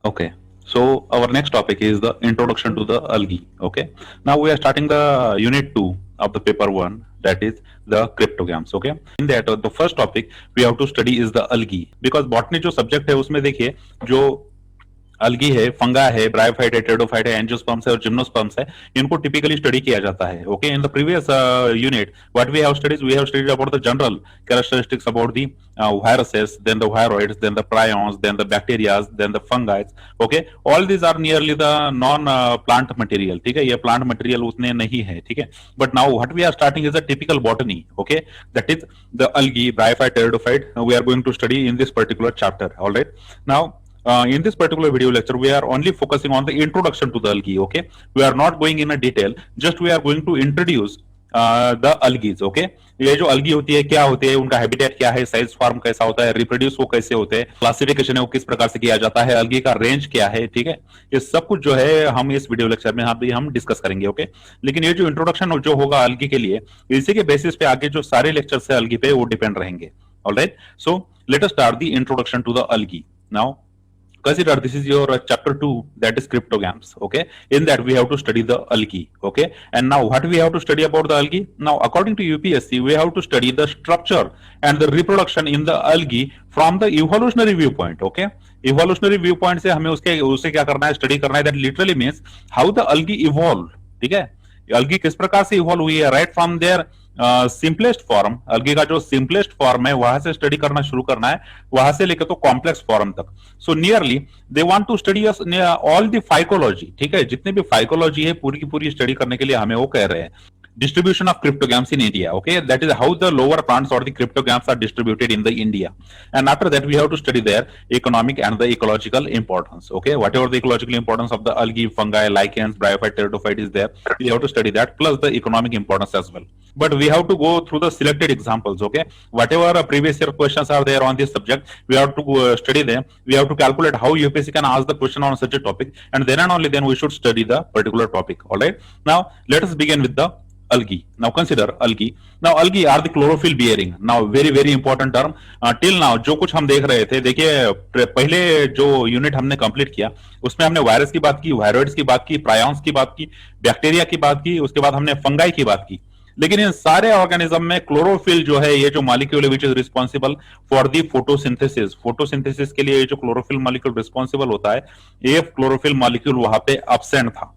Okay. So our next topic is the introduction to the algae. Okay. Now we are starting the unit 2 of the paper 1, that is the cryptogams. Okay. In that the first topic we have to study is the algae, because botany जो subject है उसमें देखिए जो अलगी है, फंगा है, bryophyte है, pteridophyte है, angiosperms है और जिम्नोस्पर्म्स है, इनको टिपिकली स्टडी किया जाता है. Okay, in the previous unit what we have studied about the general characteristics about the viruses, then the viroids, then the prions, then the bacteria, then the fungi. Okay, all these are nearly the non plant material. ठीक है, ये plant material उसने नहीं है. ठीक है, but now what we are starting is a typical botany. Okay, that is the algae, bryophyte, pteridophyte. We are going to study in this particular chapter. All right, now in this particular video lecture we are only focusing on the introduction to the algae. Okay, we are not going in a detail, just we are going to introduce the algae. Okay, ये जो algae होती है क्या होती है, उनका habitat क्या है, साइज फॉर्म कैसा होता है, रिप्रोड्यूस वो कैसे होते हैं, क्लासिफिकेशन है वो किस प्रकार से किया जाता है, algae का रेंज क्या है. ठीक है, ये सब कुछ जो है हम इस वीडियो लेक्चर में हम डिस्कस करेंगे. ओके, लेकिन ये जो इंट्रोडक्शन जो होगा algae के लिए, इसी के बेसिस पे आगे जो सारे लेक्चर्स है algae पे वो डिपेंड रहेंगे. Alright, so let us start the introduction to the algae. Now consider this is your chapter 2, that is cryptogams. Okay, in that we have to study the algae. Okay, and now what we have to study about the algae? Now according to UPSC we have to study the structure and the reproduction in the algae from the evolutionary viewpoint. Okay, evolutionary viewpoint से हमें उससे क्या करना है, study करना है. that literally means how the algae evolved. ठीक है, algae किस प्रकार से इवॉल्व हुई है, right from their simplest form. algae का जो सिंपलेस्ट फॉर्म है वहां से स्टडी करना शुरू करना है, वहां से लेकर तो कॉम्प्लेक्स फॉर्म तक. So nearly they want to study all the phycology. ठीक है, जितने भी फाइकोलॉजी है पूरी की पूरी स्टडी करने के लिए हमें वो कह रहे हैं. Distribution of cryptogams in India. Okay, that is how the lower plants or the cryptogams are distributed in the India. And after that, we have to study their economic and the ecological importance. Okay, whatever the ecological importance of the algae, fungi, lichens, bryophyte, pteridophyte is there, we have to study that plus the economic importance as well. But we have to go through the selected examples. Okay, whatever previous year questions are there on this subject, we have to study them. We have to calculate how UPSC can ask the question on such a topic, and then and only then we should study the particular topic. All right. Now let us begin with the algae. Now consider algae. Now algae are the chlorophyll bearing. Now very important term. Till now जो कुछ हम देख रहे थे, देखिए पहले जो unit हमने कंप्लीट किया उसमें हमने वायरस की बात की, वायरोइड्स की बात की, प्रायॉन्स की बात की, बैक्टीरिया की बात की, उसके बाद हमने फंगाई की बात की. लेकिन इन सारे ऑर्गेनिज्म में क्लोरोफिल जो है, ये जो मॉलिक्यूल है विच is responsible for the photosynthesis, photosynthesis के लिए ये जो क्लोरोफिल मॉलिक्यूल रिस्पॉन्सिबल होता है, ये क्लोरोफिल मॉलिक्यूल वहां पे एब्सेंट था.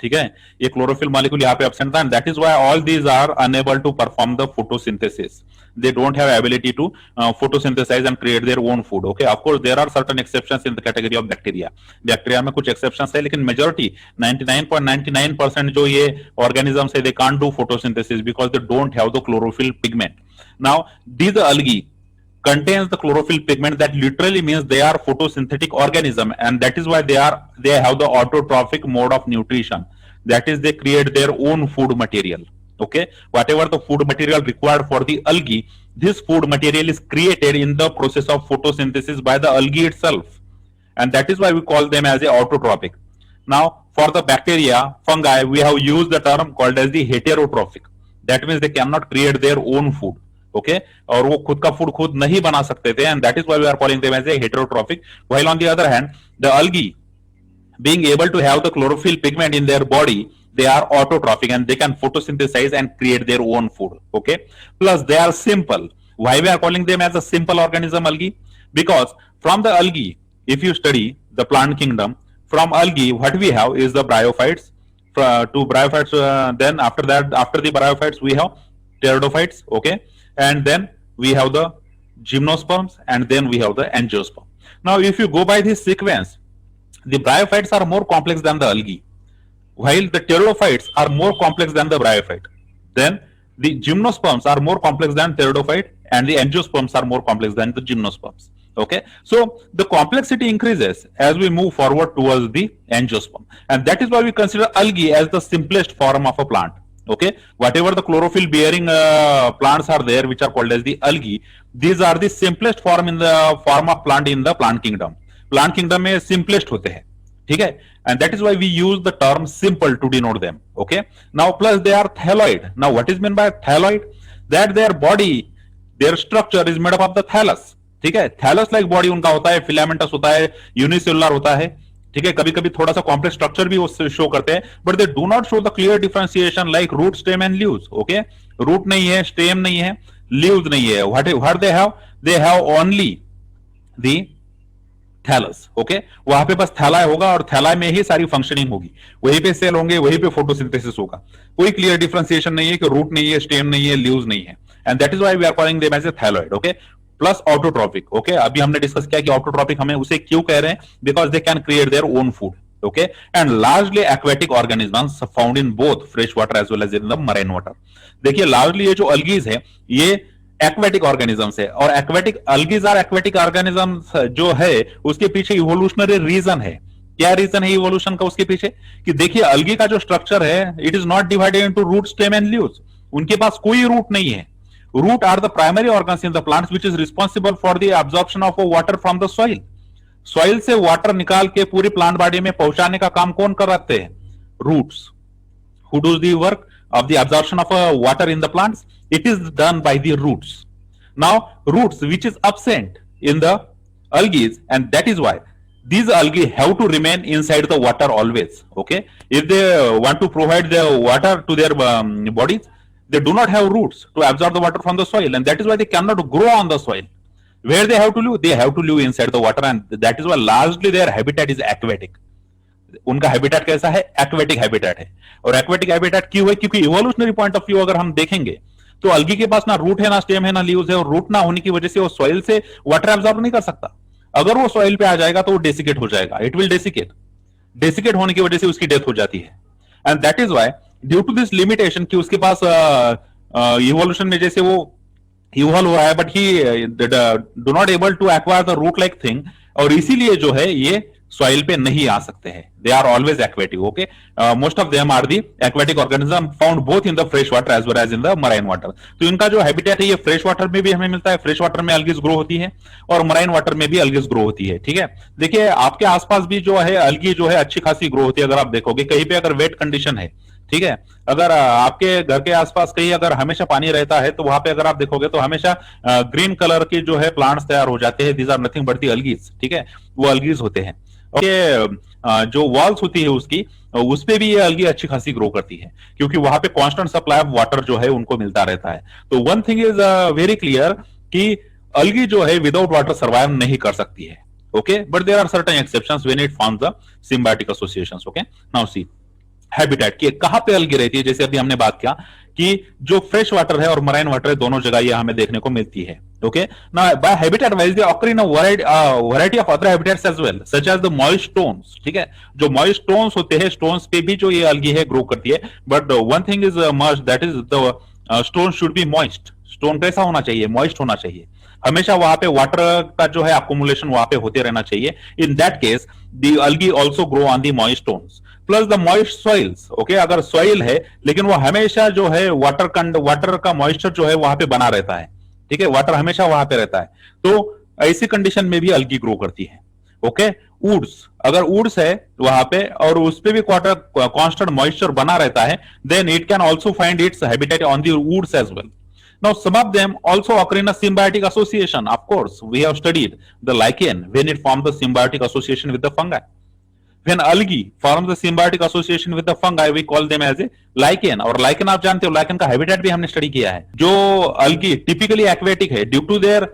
ठीक है, ये क्लोरोफिल मॉलिक्यूल यहाँ पे एब्सेंट था, and that is why all these are unable to perform the photosynthesis. They don't have ability to photosynthesize and create their own food. Okay, of course there are certain exceptions in the category of bacteria. Bacteria में कुछ exceptions है, लेकिन majority 99.99% जो ये organisms है, they can't do photosynthesis because they don't have the chlorophyll pigment. Now these algae contains the chlorophyll pigment, that literally means they are photosynthetic organism, and that is why they have the autotrophic mode of nutrition. That is, they create their own food material. Okay, whatever the food material required for the algae, this food material is created in the process of photosynthesis by the algae itself, and that is why we call them as a autotrophic. Now for the bacteria, fungi, we have used the term called as the heterotrophic. That means they cannot create their own food. Okay, और वो खुद का food खुद नहीं बना सकते थे, and that is why we are calling them as a heterotrophic. While on the other hand the algae being able to have the chlorophyll pigment in their body, they are autotrophic and they can photosynthesize and create their own food. Okay, plus they are simple. Why we are calling them as a simple organism, algae? Because from the algae, if you study the plant kingdom, from algae what we have is the bryophytes. To bryophytes, then after that, after the bryophytes we have pteridophytes. Okay, and then we have the gymnosperms, and then we have the angiosperm. Now if you go by this sequence, the bryophytes are more complex than the algae, while the pteridophytes are more complex than the bryophyte. Then the gymnosperms are more complex than pteridophyte, and the angiosperms are more complex than the gymnosperms. Okay, so the complexity increases as we move forward towards the angiosperm, and that is why we consider algae as the simplest form of a plant. Okay, whatever the chlorophyll bearing plants are there, which are called as the algae, these are the simplest form in the form of plant in the plant kingdom. Plant kingdom में simplest होते हैं. ठीक है, and that is why we use the term simple to denote them. Okay, now plus they are thalloid. Now what is meant by thalloid? That their body, their structure is made up of the thallus. ठीक है, thallus like body उनका होता है, filamentous होता है, unicellular होता है, ठीक है, कभी कभी थोड़ा सा कॉम्प्लेक्स स्ट्रक्चर भी उससे शो करते हैं, but they do not show the clear differentiation like root, stem and leaves. Okay, root नहीं है, स्टेम नहीं है, लीव्स नहीं है, what they have only the thallus. Okay, वहां पे बस थैलाई होगा और थैलाई में ही सारी फंक्शनिंग होगी, वहीं पे सेल होंगे, वहीं पे फोटोसिंथेसिस होगा। कोई क्लियर डिफरेंशिएशन नहीं है कि रूट नहीं है, स्टेम नहीं है, लीव्स नहीं है, and that is why we are calling them as a thalloid. Okay, plus autotrophic. Okay, अभी हमने डिस्कस किया कि ऑटोट्रॉपिक हमें उसे क्यों कह रहे हैं, because they can create their own food. Okay, and largely aquatic organisms found in both fresh water as well as in the marine water. देखिए, लार्जली ये जो अल्गीज है ये एक्वेटिक ऑर्गेनिजम्स है, और aquatic algae are aquatic organisms जो है उसके पीछे इवोल्यूशनरी रीजन है। क्या रीजन है इवोल्यूशन का उसके पीछे, कि देखिए अल्गी का जो स्ट्रक्चर है it is not divided into root, stem and leaves. उनके पास कोई रूट नहीं है। Root are the primary organs in the plants which is responsible for the absorption of water from the soil. Soil से water निकाल के पूरी plant body में पहुंचाने का काम कौन कराते हैं, roots. who does the work of the absorption of water in the plants? It is done by the roots. Now roots which is absent in the algae, and that is why these algae have to remain inside the water always. Okay, if they want to provide the water to their bodies, they do not have roots to absorb the water from the soil, and that is why they cannot grow on the soil. Where they have to live, they have to live inside the water, and that is why largely their habitat is aquatic. उनका habitat कैसा है, aquatic habitat है। और aquatic habitat क्यों है, क्योंकि evolutionary point of view अगर हम देखेंगे तो अल्गी के पास ना रूट है, ना स्टेम है, ना लीव्स है, और रूट ना होने की वजह से वो सॉइल से वाटर एब्जॉर्ब नहीं कर सकता। अगर वो सॉइल पे आ जाएगा तो वो डेसिकेट हो जाएगा, इट विल डेसिकेट। डेसिकेट होने की वजह से उसकी डेथ हो जाती है, and that is why due to this limitation कि उसके पास इवोल्यूशन में जैसे वो इवॉल्व हुआ है, but he do not able to acquire the root like thing, और इसीलिए जो है ये सॉइल पे नहीं आ सकते हैं। They are always aquatic. Okay, most of them are the aquatic organism found both in the fresh water as well as in the marine water. तो इनका जो हैबिटेट है ये फ्रेश वाटर में भी हमें मिलता है, फ्रेश वाटर में अल्गीज ग्रो होती है, और मराइन वाटर में भी अल्गीज ग्रो होती है। ठीक है, देखिए आपके आसपास भी जो है अल्गी जो है अच्छी खासी ग्रो होती है। अगर आप देखोगे कहीं पे अगर वेट कंडीशन है, ठीक है, अगर आपके घर के आसपास कहीं अगर हमेशा पानी रहता है तो वहां पे अगर आप देखोगे तो हमेशा ग्रीन कलर के जो है प्लांट्स तैयार हो जाते हैं। These are nothing but the algae. ठीक है, वो अल्गीज होते हैं। ओके, जो वॉल्स होती है उसकी, उस पे भी ये अल्गी अच्छी खासी ग्रो करती है, क्योंकि वहां पे कांस्टेंट सप्लाई ऑफ वाटर जो है उनको मिलता रहता है। तो one thing is very clear कि अल्गी जो है विदाउट वाटर सर्वाइव नहीं कर सकती है। Okay, but there are certain exceptions when it forms the symbiotic associations. Okay, now see habitat की कहां पे अल्गी रहती है, जैसे अभी हमने बात किया कि जो फ्रेश वाटर है और मराइन वाटर है दोनों जगह ये हमें देखने को मिलती है। Okay, now by habitat wise they occur in a variety of other habitats as well, such as the moist stones. ठीक है, जो मॉइस्ट स्टोन्स होते हैं, स्टोन्स पे भी जो ये अल्गी है ग्रो करती है, but one thing is must, that is the stone should be moist. Stone कैसा होना चाहिए, मॉइस्ट होना चाहिए। हमेशा वहां पे वाटर का जो है अकोमुलेशन वहां पे होते रहना चाहिए। In that case the algae also grow on the moist stones plus the moist soils. Okay, अगर सॉइल है लेकिन वो हमेशा जो है वाटर का मॉइस्चर जो है वहां पे बना रहता है। ठीक है, वाटर हमेशा वहां पे रहता है, तो ऐसी कंडीशन में भी अल्गी ग्रो करती है। ओके, वुड्स, अगर वुड्स है वहां पे और उस पे भी वाटर कांस्टेंट मॉइस्चर बना रहता है, then it can also find its habitat on the woods as well. Now, some of them also occur in a symbiotic association. Of course, we have studied the lichen when it forms the symbiotic association with the fungi. When algae forms the symbiotic association with the fungi, we call them as a lichen. और lichen आप जानते हो, lichen का habitat भी हमने study किया है। जो algae typically aquatic है, due to their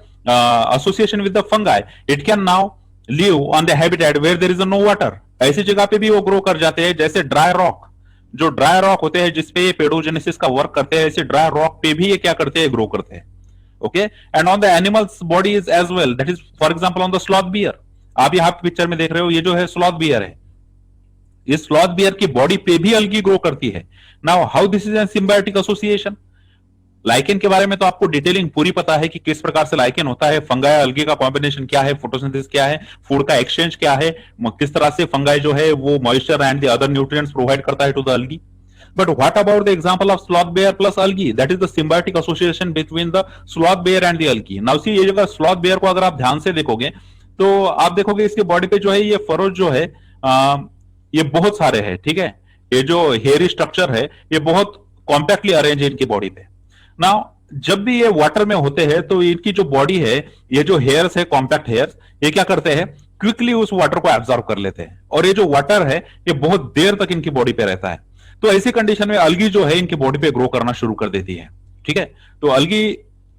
association with the fungi, it can now live on the habitat where there is no water. ऐसी जगह पे भी वो ग्रो कर जाते हैं, जैसे ड्राई रॉक। जो ड्राई रॉक होते हैं जिसपे ये पेडोजेनेसिस का वर्क करते हैं, ऐसे ड्राई रॉक पे भी ये क्या करते हैं, ग्रो करते हैं। Okay, and on the animals bodies as well, that is for example on the sloth bear. आप यहाँ पिक्चर में देख रहे हो, ये जो है स्लॉथ बियर है, इस स्लॉथ बियर की बॉडी पे भी अल्गी ग्रो करती है। Now how this is an symbiotic association. Lichen के बारे में तो आपको डिटेलिंग पूरी पता है कि किस प्रकार से लाइकेन होता है, फंगाई अल्गी का कॉम्बिनेशन क्या है, फोटोसिंथेसिस क्या है, फूड का एक्सचेंज क्या है, किस तरह से फंगाई जो है वो moisture and the other nutrients provide करता है to the algae. But what about the example of sloth bear plus algae? That is the symbiotic association between the sloth bear and the algae. Now see, ये जगह sloth bear को अगर आप ध्यान से देखोगे तो आप देखोगे इसके बॉडी पे जो है ये फरोज जो है ये बहुत सारे हैं। ठीक है, ये जो हेयरी स्ट्रक्चर है ये बहुत कॉम्पैक्टली अरेंज है इनकी बॉडी पे। नाउ जब भी ये वाटर में होते हैं तो इनकी जो बॉडी है, ये जो हेयर्स है, कॉम्पैक्ट हेयर्स, ये क्या करते हैं, क्विकली उस वाटर को एब्जॉर्ब कर लेते हैं, और ये जो वाटर है ये बहुत देर तक इनकी बॉडी पे रहता है। तो ऐसी कंडीशन में अलगी जो है इनकी बॉडी पे ग्रो करना शुरू कर देती है। ठीक है, तो अलगी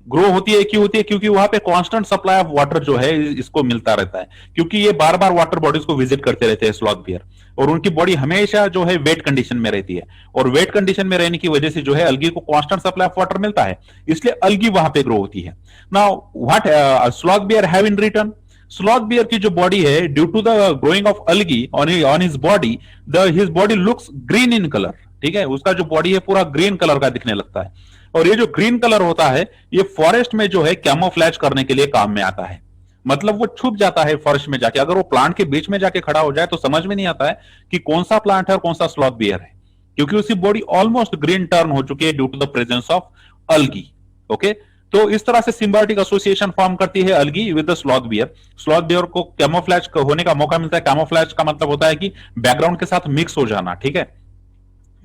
ग्रो होती है, क्यों होती है, क्योंकि वहां पे कांस्टेंट सप्लाई ऑफ वाटर जो है इसको मिलता रहता है, क्योंकि ये बार बार वाटर बॉडीज को विजिट करते रहते हैं स्लॉथ बियर, और उनकी बॉडी हमेशा जो है वेट कंडीशन में रहती है, और वेट कंडीशन में रहने की वजह से जो है अलगी को कांस्टेंट सप्लाई ऑफ वाटर मिलता है, इसलिए अलगी वहां पे ग्रो होती है। Now what sloth bear have in return, sloth bear की जो बॉडी है, due to the growing of algae on his body, the his body looks green in colour. ठीक है, उसका जो बॉडी है पूरा ग्रीन कलर का दिखने लगता है, और ये जो ग्रीन कलर होता है ये फॉरेस्ट में जो है कैमोफ्लैज करने के लिए काम में आता है। मतलब वो छुप जाता है फॉरेस्ट में जाके, अगर वो प्लांट के बीच में जाके खड़ा हो जाए तो समझ में नहीं आता है कि कौन सा प्लांट है और कौन सा स्लॉथ बियर है, क्योंकि उसकी बॉडी ऑलमोस्ट ग्रीन टर्न हो चुकी है due to the presence of algae. Okay, तो इस तरह से सिम्बायोटिक एसोसिएशन फॉर्म करती है algae with the sloth bear. Sloth bear को कैमोफ्लैज होने का मौका मिलता है। कैमोफ्लैज का मतलब होता है कि बैकग्राउंड के साथ मिक्स हो जाना। ठीक है,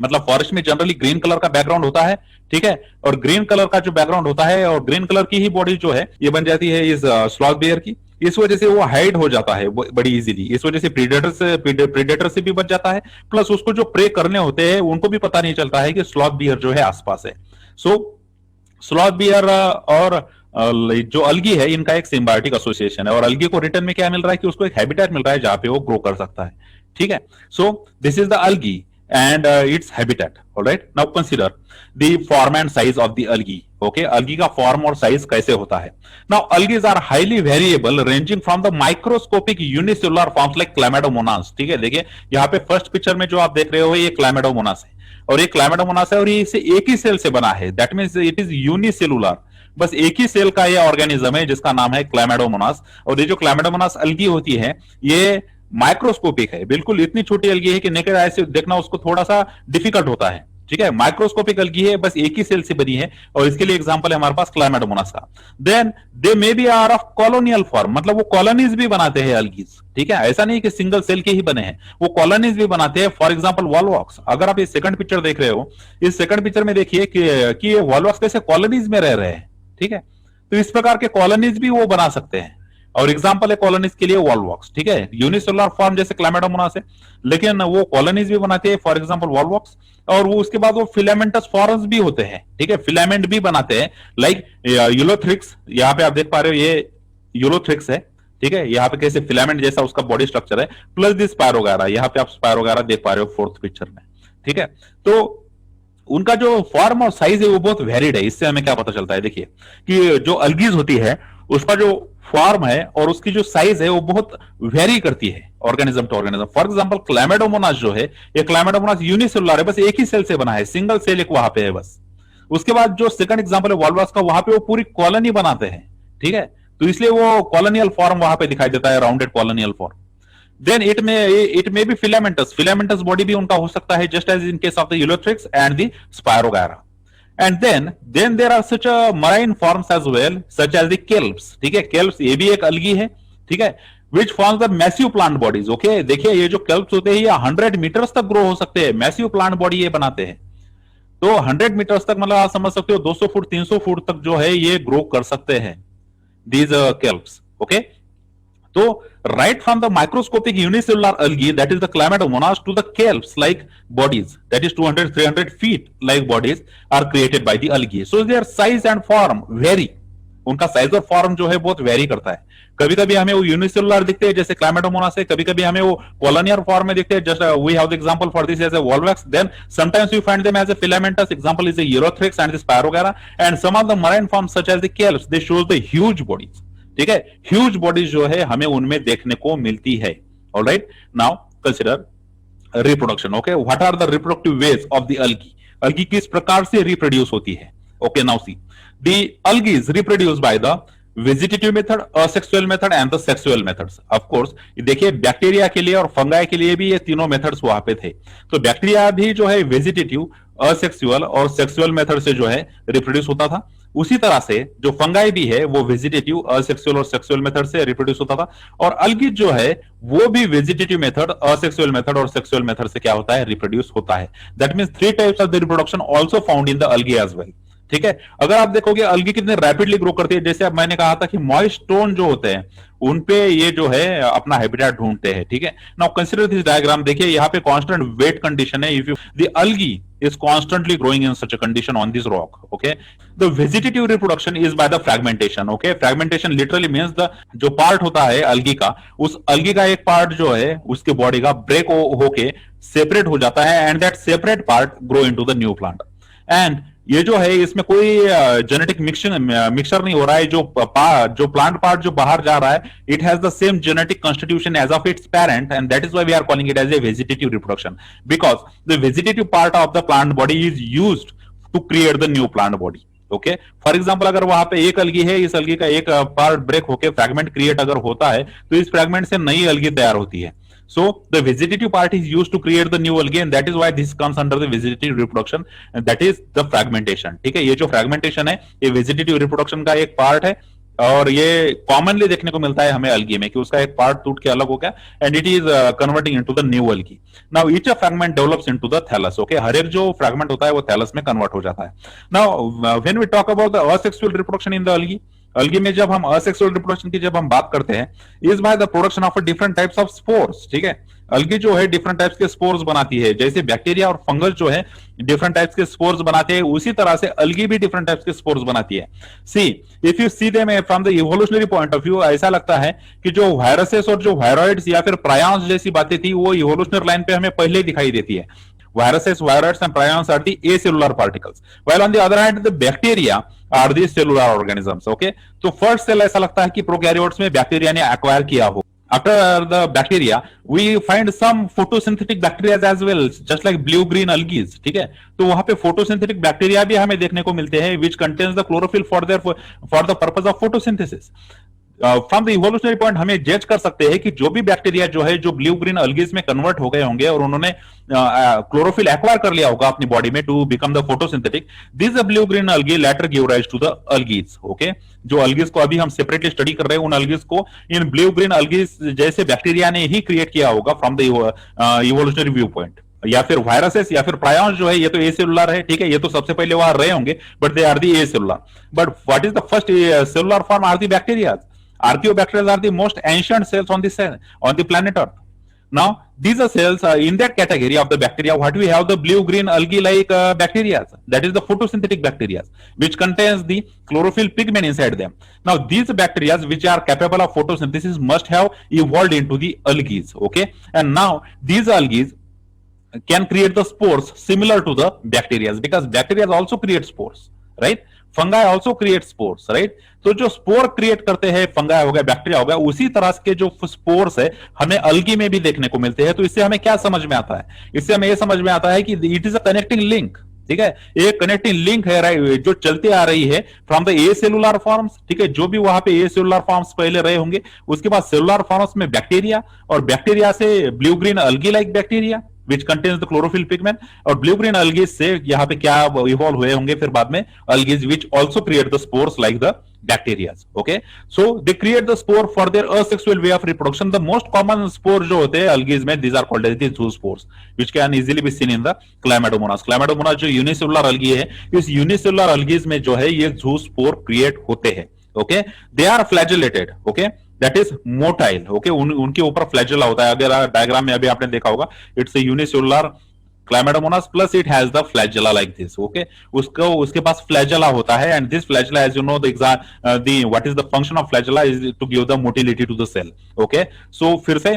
मतलब फॉरेस्ट में जनरली ग्रीन कलर का बैकग्राउंड होता है, ठीक है, और ग्रीन कलर का जो बैकग्राउंड होता है और ग्रीन कलर की ही बॉडी जो है ये बन जाती है इस स्लॉथ बियर की। इस वजह से वो हाइड हो जाता है बड़ी इजीली, इस वजह से प्रीडेटर से भी बच जाता है, प्लस उसको जो प्रे करने होते हैं उनको भी पता नहीं चलता है कि स्लॉथ बियर जो है आसपास है। सो स्लॉथ बियर और जो अलगी है इनका एक सिम्बायोटिक एसोसिएशन है, और अलगी को रिटर्न में क्या मिल रहा है कि उसको एक हैबिटेट मिल रहा है जहां पे वो ग्रो कर सकता है। ठीक है, so this is the algae and its habitat. All right, now consider the form and size of the algae. Okay, algae का form और size कैसे होता है? Now algae are highly variable ranging from the microscopic unicellular forms like Chlamydomonas. ठीक है, देखिए यहाँ पे फर्स्ट पिक्चर में जो आप देख रहे हो ये Chlamydomonas है, और ये Chlamydomonas है, और ये इसे एक ही सेल से बना है, that means it is unicellular. बस एक ही सेल का ये ऑर्गेनिज्म है जिसका नाम है Chlamydomonas, और ये जो Chlamydomonas algae होती है ये माइक्रोस्कोपिक है, बिल्कुल इतनी छोटी अलगी है कि नेकेड आई से देखना उसको थोड़ा सा डिफिकल्ट होता है। ठीक है, माइक्रोस्कोपिक अलगी है, बस एक ही सेल से बनी है, और इसके लिए एग्जांपल है हमारे पास क्लाइमेडोमोनास का। Then they may be are of colonial form, मतलब वो कॉलोनीज भी बनाते हैं अलगीज। ठीक है, ऐसा नहीं कि सिंगल सेल के ही बने हैं, वो कॉलोनीज भी बनाते हैं। फॉर एग्जांपल वॉलवॉक्स, अगर आप ये सेकंड पिक्चर देख रहे हो, इस सेकंड पिक्चर में देखिए कि ये वॉलवॉक्स कैसे कॉलोनीज में रह रहे हैं। ठीक है, तो इस प्रकार के कॉलोनीज भी वो बना सकते हैं, और एग्जांपल है कॉलोनीज के लिए वॉलवॉक्स। ठीक है, यूनिसेलुलर फॉर्म जैसे क्लाइमेडोमोनास है, लेकिन वो कॉलोनीज भी बनाते हैं, फॉर एग्जांपल वॉलवॉक्स, और वो उसके बाद वो फिलामेंटस फॉर्म्स भी होते हैं। ठीक है, फिलामेंट भी बनाते हैं, लाइक यूलोथ्रिक्स, यहाँ पे आप देख पा रहे हो ये यूलोथ्रिक्स है। ठीक है, यहाँ पे कैसे फिलामेंट जैसा उसका बॉडी स्ट्रक्चर है, प्लस दिस स्पायरोगायरा, यहाँ पे आप स्पायरोगायरा देख पा रहे हो फोर्थ पिक्चर में। ठीक है, तो उनका जो फॉर्म और साइज है वो बहुत वेरिड है। इससे हमें क्या पता चलता है, देखिए कि जो अलगीज होती है उसका जो फॉर्म है और उसकी जो साइज है वो बहुत वेरी करती है organism to organism. For example Chlamydomonas जो है, ये क्लाइमेडोमोनास यूनिसेलुलर है, बस एक ही सेल से बना है, सिंगल सेल एक वहां पे है बस। उसके बाद जो सेकंड एग्जांपल है वॉलवॉक्स का, वहां पे वो पूरी कॉलोनी बनाते हैं। ठीक है, तो इसलिए वो कॉलोनियल फॉर्म वहां पे दिखाई देता है, rounded colonial form. Then it may be filamentous body भी उनका हो सकता है, just as in case of the Ulothrix and the Spirogyra. And then there are such a marine forms as well, such as the kelps. ठीक है, kelps ये भी एक अलगी है। ठीक है, which forms the massive plant bodies. Okay, देखिए ये जो kelps होते हैं ये 100 मीटर्स तक ग्रो हो सकते हैं, massive plant body ये बनाते हैं। तो 100 मीटर्स तक मतलब आप समझ सकते हो 200 फुट 300 फुट तक जो है ये ग्रो कर सकते हैं these kelps. Okay, so right from the microscopic unicellular algae, that is the Chlamydomonas, to the kelps like bodies, that is 200-300 feet like bodies are created by the algae. So their size and form vary. उनका size और form जो है बहुत very करता है। कभी कभी हमें वो यूनिसेलुलर दिखते हैं जैसे क्लाइमेडोमोनास है, कभी कभी हमें वो कॉलोनियल फॉर्म में दिखते हैं, just we have the example for this as a Volvox. Then sometimes we find them as a filamentous, example is the Ulothrix and the Spirogyra, and some of the marine forms such as the kelps, they shows the huge bodies. ठीक है, huge bodies जो है हमें उनमें देखने को मिलती है। Alright, now consider reproduction. Okay, what are the reproductive ways of the algae, algae किस प्रकार से रिप्रोड्यूस होती है। Okay, now see the algae is reproduce by the vegetative method, asexual method and the sexual methods. Of course देखिए bacteria के लिए और fungi के लिए भी ये तीनों मेथड्स वहां पे थे। तो बैक्टीरिया भी जो है वेजिटेटिव, असेक्सुअल और सेक्सुअल मेथड से जो है रिप्रोड्यूस होता था। उसी तरह से जो फंगाई भी है वो वेजिटेटिव, असेक्सुअल और सेक्सुअल मेथड से रिप्रोड्यूस होता था, और अलगी जो है वो भी वेजिटेटिव मेथड, असेक्सुअल मेथड और सेक्सुअल मेथड से क्या होता है, रिप्रोड्यूस होता है। That means 3 types of the reproduction also found in the algae as well. ठीक है। अगर आप देखोगे अलगी कितने रैपिडली ग्रो करती है, जैसे अब मैंने कहा था कि मॉइस्ट स्टोन जो होते हैं उनपे ये जो है अपना हैबिटेट ढूंढते हैं, ठीक है। नाउ कंसीडर दिस डायग्राम, देखिए यहाँ पे कांस्टेंट वेट कंडीशन है। If you the algae is constantly growing in such a condition on this rock, okay. The vegetative reproduction is by the fragmentation, okay. Fragmentation literally means the जो part होता है अलगी का, उस अलगी का एक part जो है उसके बॉडी का ब्रेक होके सेपरेट हो जाता है, and that separate part grow into the new plant. And ये जो है इसमें कोई जेनेटिक मिक्सचर नहीं हो रहा है। जो प्लांट पार्ट जो बाहर जा रहा है, it has the same genetic constitution as of its parent, and that is why we are calling it as a vegetative reproduction, because the vegetative part of the plant body is used to create the new plant body, okay. For example अगर वहां पे एक अलगी है, इस अलगी का एक part break होकर fragment create अगर होता है, तो इस फ्रैगमेंट से नई अलगी तैयार होती है। So the vegetative part is used to create the new algae, and that is why this comes under the vegetative reproduction, and that is the fragmentation, ठीक है। ये जो fragmentation है ये vegetative reproduction का एक पार्ट है, और ये कॉमनली देखने को मिलता है हमें अलगी में कि उसका एक पार्ट टूट के अलग हो गया, and it is converting into the new algae. Now each fragment develops into the thallus, okay. हर एक जो फ्रैगमेंट होता है वो थैलस में कन्वर्ट हो जाता है। Now when we talk about the asexual reproduction in the algae, algae में जब हम असेक्सुअल रिप्रोडक्शन की जब हम बात करते हैं, is by the production of different types of spores, ठीक है। अलगी जो है डिफरेंट टाइप्स के स्पोर्स बनाती है, जैसे बैक्टीरिया और फंगस जो है डिफरेंट टाइप्स के स्पोर्स बनाते हैं, उसी तरह से अलगी भी डिफरेंट टाइप्स के स्पोर्स बनाती है। See if you see them from the evolutionary point of view, ऐसा लगता है कि जो वायरसेस और जो वायरॉइड्स या फिर प्रायंस जैसी बातें थी वो इवोल्यूशनरी लाइन पे हमें पहले ही दिखाई देती है। Viruses, viroids, and prions are the acellular particles, while on the other hand, the bacteria are the cellular organisms. Okay, तो first cell ऐसा लगता है कि प्रोकैरियोट्स में बैक्टीरिया ने एक्वायर किया हो। After the bacteria, we find some photosynthetic bacteria as well, just like blue-green algae. ठीक है, तो वहां पे photosynthetic bacteria भी हमें देखने को मिलते हैं, which contains the chlorophyll for the purpose of photosynthesis. From the evolutionary point हमें जज कर सकते हैं कि जो भी बैक्टीरिया जो है जो ब्लू ग्रीन अलगीज में कन्वर्ट हो गए होंगे और उन्होंने क्लोरोफिल एक्वायर कर लिया होगा अपनी बॉडी में to become the photosynthetic, this blue green algae later give rise to the algae, okay. जो अलगीज को अभी हम सेपरेटली स्टडी कर रहे हैं, उन अलगीज को इन ब्लू ग्रीन अलगीज जैसे बैक्टीरिया ने ही क्रिएट किया होगा from the evolutionary view point, या फिर वायरसेस या फिर प्रायंस जो है ये तो एसेलुलर है, ठीक है, ये तो सबसे पहले वहां रहे होंगे, but they are the acellular. But what is the first cellular form are the bacteria. Archaeobacteria are the most ancient cells on the planet Earth. Now, these are cells in that category of the bacteria. What we have the blue-green algae-like bacteria. That is the photosynthetic bacteria, which contains the chlorophyll pigment inside them. Now, these bacteria, which are capable of photosynthesis, must have evolved into the algae. Okay, and now these algae can create the spores similar to the bacteria, because bacteria also create spores, right? Fungi also create spores, right. तो जो spore create करते हैं fungi हो गया, bacteria हो गया, उसी तरह के जो स्पोर्स है हमें अलगी में भी देखने को मिलते हैं। तो इससे हमें क्या समझ में आता है? इससे हमें यह समझ में आता है कि it is a connecting link, ठीक है, एक कनेक्टिंग लिंक है, राइट, जो चलती आ रही है from the A cellular forms, ठीक है, जो भी वहां पे ए सेलुलर फॉर्म्स पहले रहे होंगे, उसके बाद सेलुलर फॉर्म्स में बैक्टीरिया, और बैक्टीरिया से blue green अलगी like bacteria which contains the chlorophyll pigment, और blue green algae से यहाँ पे क्या इवॉल्व हुए होंगे फिर बाद में algae which also create the spores like the bacteria, okay. So they create the spore for their asexual way of reproduction. The most common spore जो होते हैं algae में, these are called as the zoospores, which can easily be seen in the Chlamydomonas. Chlamydomonas जो unicellular algae है, इस unicellular algae में जो है ये zoospore create होते हैं, okay. They are flagellated, okay. That is motile, okay, उनके ऊपर फ्लैजेला होता है। अगर डायग्राम में अभी आपने देखा होगा, it's a unicellular Chlamydomonas plus it has the flagella like this, okay. उसके पास फ्लैजेला होता है, and this flagella, as you know, the what is the function of flagella is to give the motility to the cell, okay. So फिर से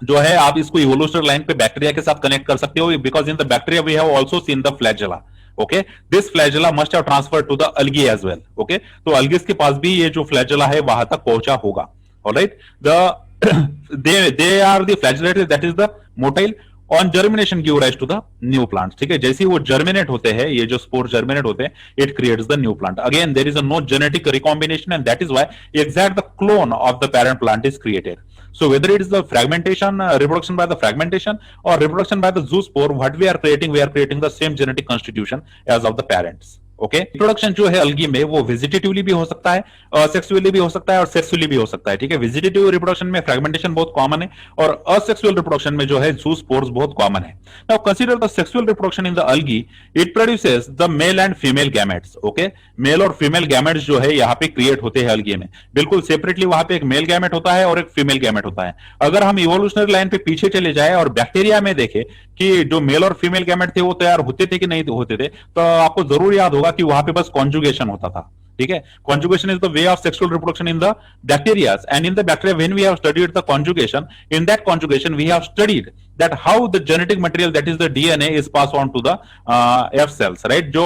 जो है आप इसको इवोल्यूशनरी लाइन पे बैक्टीरिया के साथ कनेक्ट कर सकते हो, because in the bacteria we have also seen the flagella, okay. This flagella must have transferred to the algae as well, okay. तो algae के पास भी ये जो flagella है वहां तक पहुंचा होगा, alright. they are the flagellated, that is the motile. On germination give rise to the new plants, ठीक है। जैसे वो जर्मिनेट होते हैं, ये जो स्पोर जर्मिनेट होते हैं, it creates the new plant. Again, there is a no genetic recombination, and that is why exact the clone of the parent plant is created. So whether it is the fragmentation, reproduction by the fragmentation, or reproduction by the zoospore, what we are creating the same genetic constitution as of the parents, okay reproduction जो है अलगी में वो vegetatively भी हो सकता है, asexually भी हो सकता है और सेक्सुअली भी हो सकता है, ठीक है। वेजिटेटिव रिप्रोडक्शन में फ्रेगमेंटेशन बहुत कॉमन है और असेक्सुअल रिप्रोडक्शन में जो है जूस्पोर्स बहुत कॉमन है। Now consider the sexual reproduction in the algae, it produces the male and female gametes, okay. Male और फीमेल गैमेट्स जो है यहाँ पे क्रिएट होते हैं अलगी में, बिल्कुल सेपरेटली वहां पे एक मेल गैमेट होता है और एक फीमेल गैमेट होता है। अगर हम इवोल्यूशनरी लाइन पे पीछे चले जाए और बैक्टीरिया में देखें कि जो मेल और फीमेल गैमेट थे वो तैयार होते थे कि नहीं होते थे, तो आपको जरूर याद होगा कि वहां पे बस कॉन्जुगेशन होता था, ठीक है। Conjugation is the way of sexual reproduction in the bacteria, and in the bacteria when we have studied the conjugation, in that conjugation we have studied that how the genetic material that is the DNA is passed on to the F cells, right? जो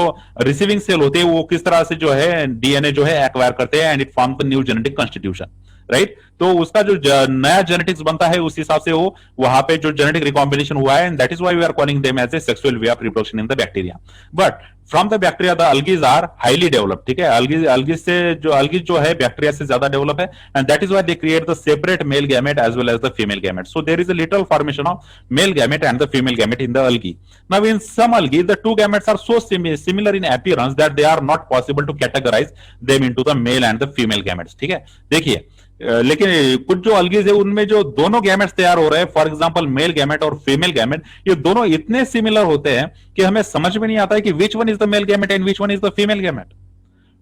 receiving cell होते हैं वो किस तरह से जो है DNA जो है एक्वायर करते हैं, and it forms the new genetic constitution, right. तो उसका जो नया जेनेटिक्स बनता है उस हिसाब से वो वहां पे जो जेनेटिक रिकॉम्बिनेशन हुआ है, and that is why we are calling them as a sexual way of reproduction in the bacteria. But from the bacteria the algae are highly developed, ठीक है। अलगी जो है बैक्टीरिया से ज्यादा डेवलप है, and that is why they create the separate male gamete as well as the female gamete. So there is a little formation of male gamete and the female gamete in the algae. Now in some algae the two gametes are so similar in appearance that they are not possible to categorize them into the male and the female gametes, ठीक है। देखिए लेकिन कुछ जो अलगीज है उनमें जो दोनों गैमेट्स तैयार हो रहे हैं, फॉर एग्जांपल मेल गैमेट और फीमेल गैमेट, ये दोनों इतने सिमिलर होते हैं कि हमें समझ में नहीं आता है कि which one is the male gamete and which one is the female gamete.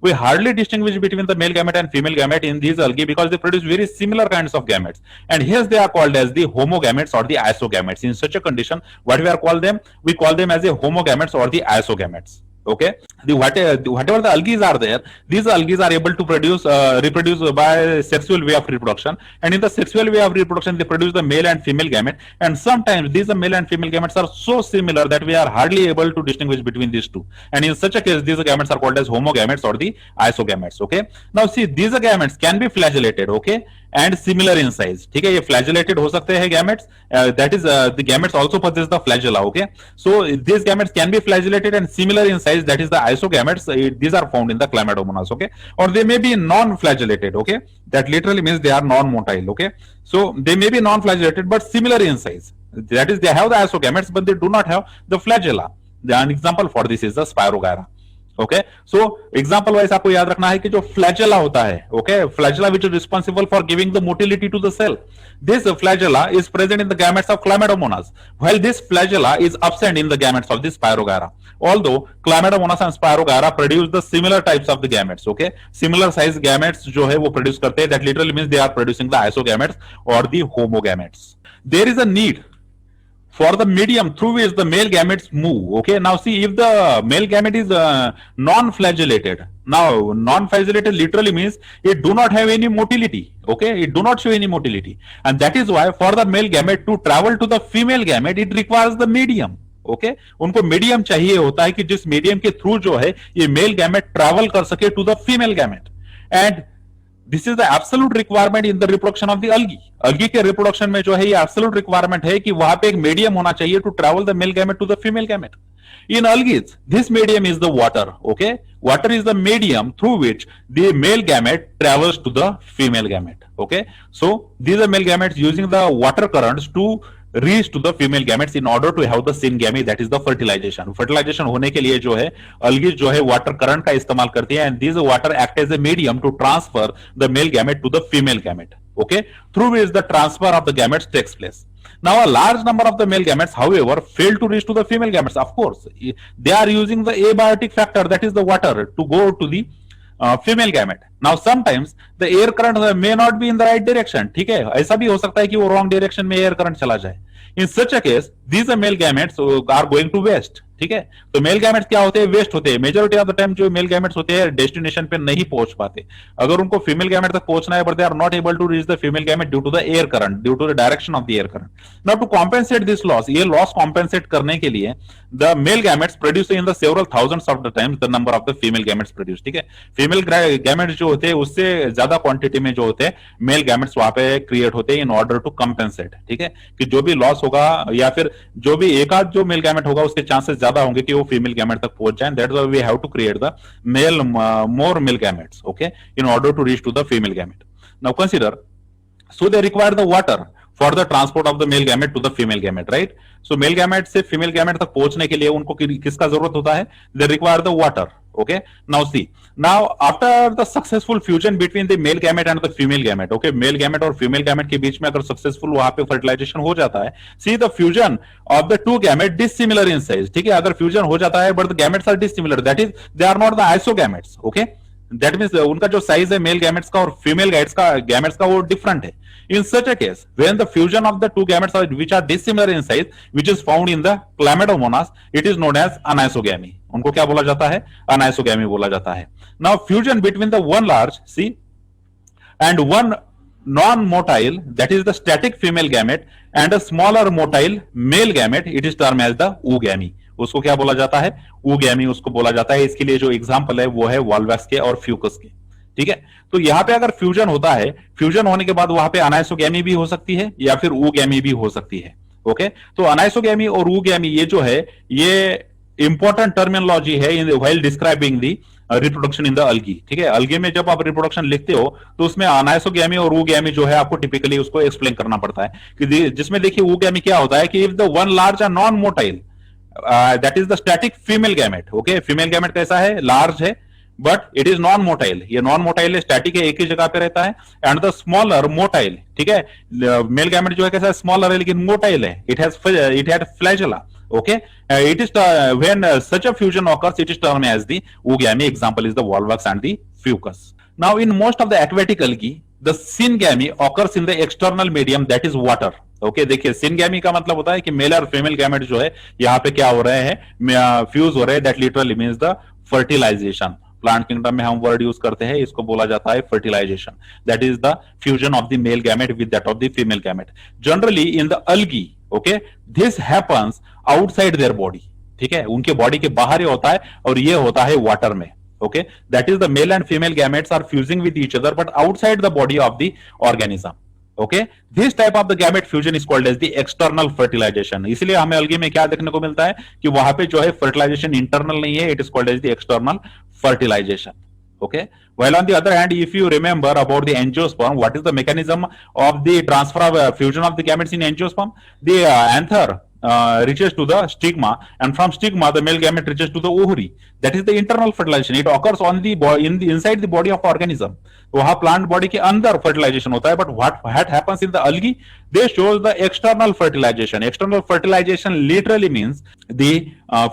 We hardly distinguish between the male gamete and female gamete in these algae because they produce very similar kinds of gametes, and hence they are called as the homogametes or the isogametes. In such a condition, what we are called them? We call them as the homogametes or the isogametes. Okay, whatever the algae are there, these algae are able to reproduce by sexual way of reproduction, and in the sexual way of reproduction they produce the male and female gamete, and sometimes these male and female gametes are so similar that we are hardly able to distinguish between these two, and in such a case these gametes are called as homogametes or the isogametes. Okay, now see, these gametes can be flagellated, okay, and similar in size, ठीक है। ये flagellated हो सकते हैं gametes, that is the gametes also possess the flagella, okay, so these gametes can be flagellated and similar in size, that is the isogametes. These are found in the Chlamydomonas, okay, or they may be non-flagellated, okay, that literally means they are non-motile, okay, so they may be non-flagellated but similar in size, that is they have the isogametes but they do not have the flagella. An example for this is the Spirogyra. Okay, so example wise आपको याद रखना है कि जो flagella होता है, okay, flagella which is responsible for giving the motility to the cell, this flagella is present in the gametes of Chlamydomonas, while this flagella is absent in the gametes of the Spirogyra. Although Chlamydomonas and Spirogyra produce the similar types of the gametes, okay, similar size gametes जो है वो produce करते हैं, that literally means they are producing the isogametes or the homogametes. There is a need for the medium through which the male gametes move. Okay, now see, if the male gamete is non-flagellated, now non-flagellated literally means it do not have any motility, okay, it do not show any motility, and that is why for the male gamete to travel to the female gamete it requires the medium. Okay उनको medium चाहिए होता है कि जिस medium के through जो है ये मेल गैमेट ट्रैवल कर सके to the female gamete, and this is the absolute requirement in the reproduction of the algae. Algae के रिप्रोडक्शन में जो है ये एब्सोल्यूट रिक्वायरमेंट है कि वहां पे एक मीडियम होना चाहिए to travel the male gamete to the female gamete. In algae, this medium is the water, okay? Water is the medium through which the male gamete travels to the female gamete, okay? So, these are male gametes using the water currents to reach to the female gametes in order to have the syngamy, that is the fertilization. Fertilization होने के लिए जो है algae जो है water current का इस्तेमाल करती है, and these water act as a medium to transfer the male gamete to the female gamete, okay? Through which the transfer of the gametes takes place. Now, a large number of the male gametes, however, fail to reach to the female gametes. Of course, they are using the abiotic factor, that is the water, to go to the female gamete. Now, sometimes the air current may not be in the right direction. ठीक है, ऐसा भी हो सकता है कि वो wrong direction में air current चला जाए. In such a case, these male gametes are going to waste. ठीक है, तो मेल गैमेट्स क्या होते हैं, वेस्ट होते हैं। मेजॉरिटी ऑफ द टाइम जो मेल गैमेट्स होते हैं डेस्टिनेशन पे नहीं पहुंच पाते। अगर उनको फीमेल गैमेट तक पहुंचना है, but they are not able to reach the female gamete due to the air current, due to the direction of the air current. Now to compensate this loss, ये लॉस कॉम्पेंसेट करने के लिए the male gametes produce in the several thousands of the times the number of the female gametes produce. ठीक है, female gametes जो होते हैं उससे ज्यादा क्वांटिटी में जो होते हैं मेल गैमेट्स वहां पे क्रिएट होते हैं इन ऑर्डर टू कम्पेंसेट। ठीक है, कि जो भी लॉस होगा या फिर जो भी एक आध जो मेल गैमेट होगा उसके चांसेस ज्यादा होंगे कि वो फीमेल gamete तक पहुंच जाए। That's why we have to create the more male gametes, okay, in order to reach to the female gamete. Now consider, so they require the water for the transport of the male gamete to the female gamete, right? So male gamete से female gamete तक पहुंचने के लिए उनको किसका जरूरत होता है? They require the water, Okay, now see, now after the successful fusion between the male gamete and the female gamete, okay, male gamete और female gamete के बीच में अगर successful वहां पे fertilization हो जाता है, see the fusion of the two gamete dissimilar in size, ठीक है, अगर fusion हो जाता है but the gametes are dissimilar, that is they are not the isogametes, okay, that means उनका जो साइज है मेल गैमेट्स का और फीमेल गैमेट्स का वो डिफरेंट है. In such a case, when the fusion of the two gametes are, which are dissimilar in size, which is found in the Chlamydomonas, it is known as anisogamy. उनको क्या बोला जाता है? Anisogamy बोला जाता है. Now fusion between the one large, see, and one non-motile, that is the static female gamete, and a smaller motile male gamete, it is termed as the oogamy. उसको क्या बोला जाता है? ओगैमी उसको बोला जाता है. इसके लिए जो एग्जांपल है वो है वॉल्वैक्स के और फ्यूकस के. ठीक है, तो यहां पे अगर फ्यूजन होता है, फ्यूजन होने के बाद वहां पे अनाइसोगैमी भी हो सकती है या फिर ओगैमी भी हो सकती है. ओके, तो अनाइसोगैमी और ओगैमी ये जो है ये इंपॉर्टेंट टर्मिनोलॉजी है in while describing the reproduction in the algae. ठीक है, अलगी में जब आप रिप्रोडक्शन लिखते हो तो उसमें अनाइसोगैमी और ओगैमी जो है आपको टिपिकली उसको एक्सप्लेन करना पड़ता है कि जिसमें देखिए ओगैमी क्या होता है कि if the one large are non motile, that is the static female gamete. Okay, female gamete कैसा है? लार्ज है but it is non motile. ये नॉन मोटाइल है, स्टैटिक है, एक ही जगह पे रहता है. एंड द स्मॉलर मोटाइल, ठीक है, मेल गैमेट जो है कैसा है? स्मॉलर है लेकिन मोटाइल है. It had flagella. Okay, it is when such a fusion occurs, it is termed as the oogamy. Example is the volvox and the fucus. Now, in most of the aquatic algae, the syngamy occurs in the external medium, that is water. Okay, देखिए syngamy का मतलब होता है कि mail और female gamete जो है यहाँ पे क्या हो रहे हैं? फ्यूज हो रहे हैं. That literally means the fertilization. Plant kingdom में हम वर्ड यूज करते हैं, इसको बोला जाता है fertilisation. That is the fusion of the male gamete with that of the female gamete. Generally in the algae, okay, this happens outside their body. ठीक है, उनके बॉडी के बाहर ही होता है और ये होता है वाटर में. Okay, that is the male and female gametes are fusing with each other but outside the body of the organism. Okay, this type of the gamete fusion is called as the external fertilization. इसलिए हमें अलगी में क्या देखने को मिलता है कि वहां पे जो है फर्टिलाइजेशन इंटरनल नहीं है, it is called as the external fertilization. Okay, while on the other hand, if you remember about the angiosperm, what is the mechanism of the transfer of fusion of the gametes in angiosperm? The anther reaches to the stigma, and from stigma the male gamete reaches to the ovary. That is the internal fertilization. It occurs on the inside the body of organism. वहां plant body के अंदर fertilisation होता है. But what happens in the algae? They shows the external fertilisation. External fertilisation literally means the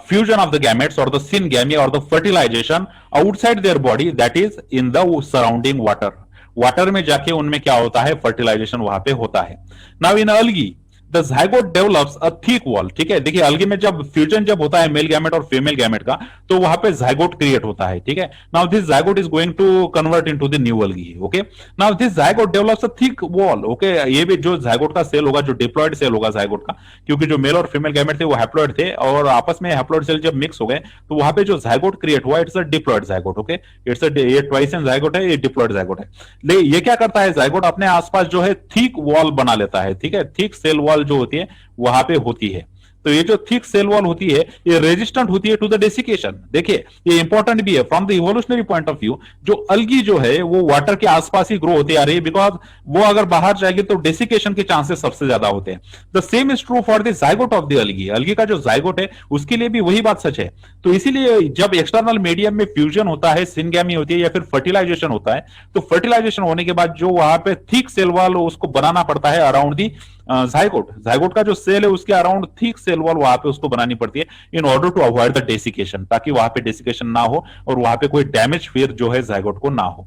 fusion of the gametes और the syngamy और the fertilisation outside their body, that is in the surrounding water. Water में जाके उनमें क्या होता है? Fertilisation वहां पे होता है. Now in algae the zygote develops a thick wall. ठीक है, देखिए अलगी में जब फ्यूजन जब होता है मेल गैमेट और फीमेल गैमेट का, तो वहां पे zygote क्रिएट होता है. ठीक है, now this zygote is going to convert into the new algae. Okay, now this zygote develops a thick wall. ओके, ये भी जो zygote का सेल होगा, जो डिप्लॉयड सेल होगा zygote का, क्योंकि जो मेल और फीमेल गैमेट थे वो हैप्लॉयड थे और आपस में हैप्लॉयड सेल जब मिक्स हो गए तो वहां पे जो zygote क्रिएट हुआ, it's a diploid zygote. Okay, it's a ये ट्वाइस एन zygote है, ये डिप्लॉयड zygote है. ये क्या करता है? zygote अपने आसपास जो है थिक वॉल बना लेता है. ठीक है, थिक सेल वॉल जो होती है वहां पे होती है. तो ये जो थिक सेल वॉल होती है ये रेजिस्टेंट होती है टू द डेसिकेशन. देखिए ये इंपॉर्टेंट भी है from the evolutionary point of view. जो अलगी जो है वो वाटर के आसपास ही ग्रो होती आ रही है, बिकॉज वो अगर बाहर जाएगी तो डेसिकेशन के चांसेस सबसे ज्यादा होते हैं. The same is true for the zygote of the algae. Algae का जो जाइगोट है उसके लिए भी वही बात सच है. तो इसीलिए जब एक्सटर्नल मीडियम में फ्यूजन होता है, सिनगैमी होती है या फिर फर्टिलाइजेशन होता है, तो फर्टिलाइजेशन होने के बाद जो वहां पे थिक सेल वॉल उसको बनाना पड़ता है अराउंड दी जाइगोट का जो सेल है उसके अराउंड थिक सेल वॉल वहां पे उसको बनानी पड़ती है in order to avoid the desiccation, ताकि वहां पे डेसिकेशन ना हो और वहां पे कोई डैमेज फिर जो है जाइगोट को ना हो.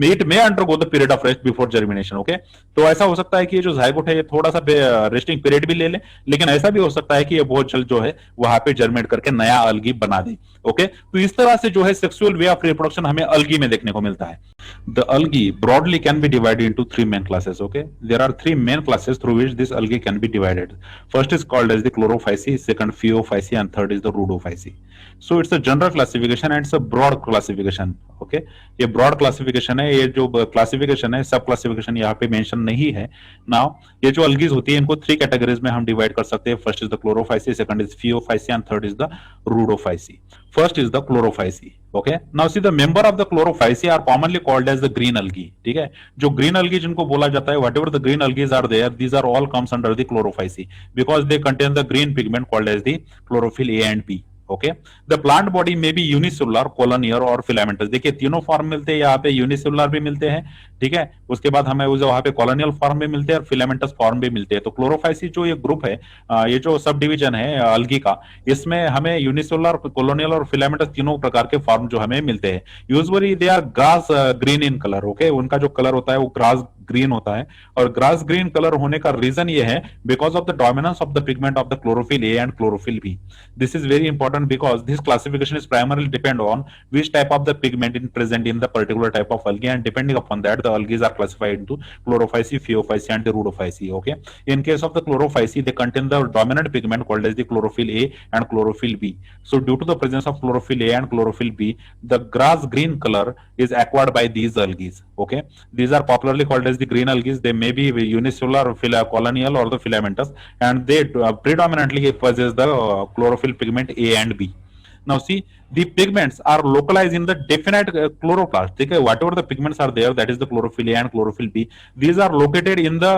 It may undergo the period of rest before germination. Okay, तो ऐसा हो सकता है कि ये जो जाइगोट है ये थोड़ा सा रेस्टिंग पीरियड भी ले ले, लेकिन ऐसा भी हो सकता है कि ये बहुत जल्द जो है वहां पे जर्मिनेट करके नया अलगी बना दे. ओके, तो इस तरह से जो है सेक्सुअल वे ऑफ रिप्रोडक्शन हमें अलगी में देखने को मिलता है. The algae broadly can be divided into three main classes. Okay, there are three main classes through which this algae can be divided. First is called as the chlorophyceae, second phaeophyceae, and third is the rhodophyceae. So it's a general classification and it's a broad classification. Okay, ये broad classification है. ये जो classification है, सब classification यहाँ पे mention नहीं है. Now ये जो algae होती है इनको three categories में हम divide कर सकते हैं. First is the chlorophyceae, second is phaeophyceae, and third is the rhodophyceae. First is the chlorophyceae. Okay, now see the member of the chlorophyceae are commonly called as the green algae. ठीक है, जो green algae जिनको बोला जाता है, whatever the green algae are there, these are all comes under the chlorophyceae because they contain the green pigment called as the chlorophyll A and B. Okay. The plant body में B unicellular, colonial और filamentous. देखिए तीनों form मिलते हैं, यहाँ पे unicellular भी मिलते हैं, ठीक है, उसके बाद हमें वहां पे कॉलोनियल फॉर्म भी मिलते हैं और फिलामेंटस फॉर्म भी मिलते हैं। तो क्लोरोफाइसी जो ये ग्रुप है, ये जो सब डिवीजन है अलगी का, इसमें हमें यूनिसेलुलर, कॉलोनियल और फिलामेंटस तीनों प्रकार के फॉर्म जो हमें मिलते हैं। Usually they are grass green in colour, okay, उनका जो कलर होता है वो ग्रास ग्रीन होता है। और ग्रास ग्रीन कलर होने का रीजन ये है because of the dominance of the pigment of the chlorophyll A and chlorophyll B. This is very important because this classification is primarily depend on which type of the pigment in present in the particular type of algae, and depending upon that the algae are classified into chlorophyceae, phaeophyceae and the rhodophyceae. Okay, in case of the chlorophyceae they contain the dominant pigment called as the chlorophyll A and chlorophyll B. So due to the presence of chlorophyll A and chlorophyll B, the grass green color is acquired by these algae. Okay, these are popularly called as the green algae. They may be unicellular, colonial or the filamentous, and they predominantly possess the chlorophyll pigment A and B. Now see, the pigments are localized in the definite chloroplast. Okay, whatever the pigments are there, that is the chlorophyll A and chlorophyll B, these are located in the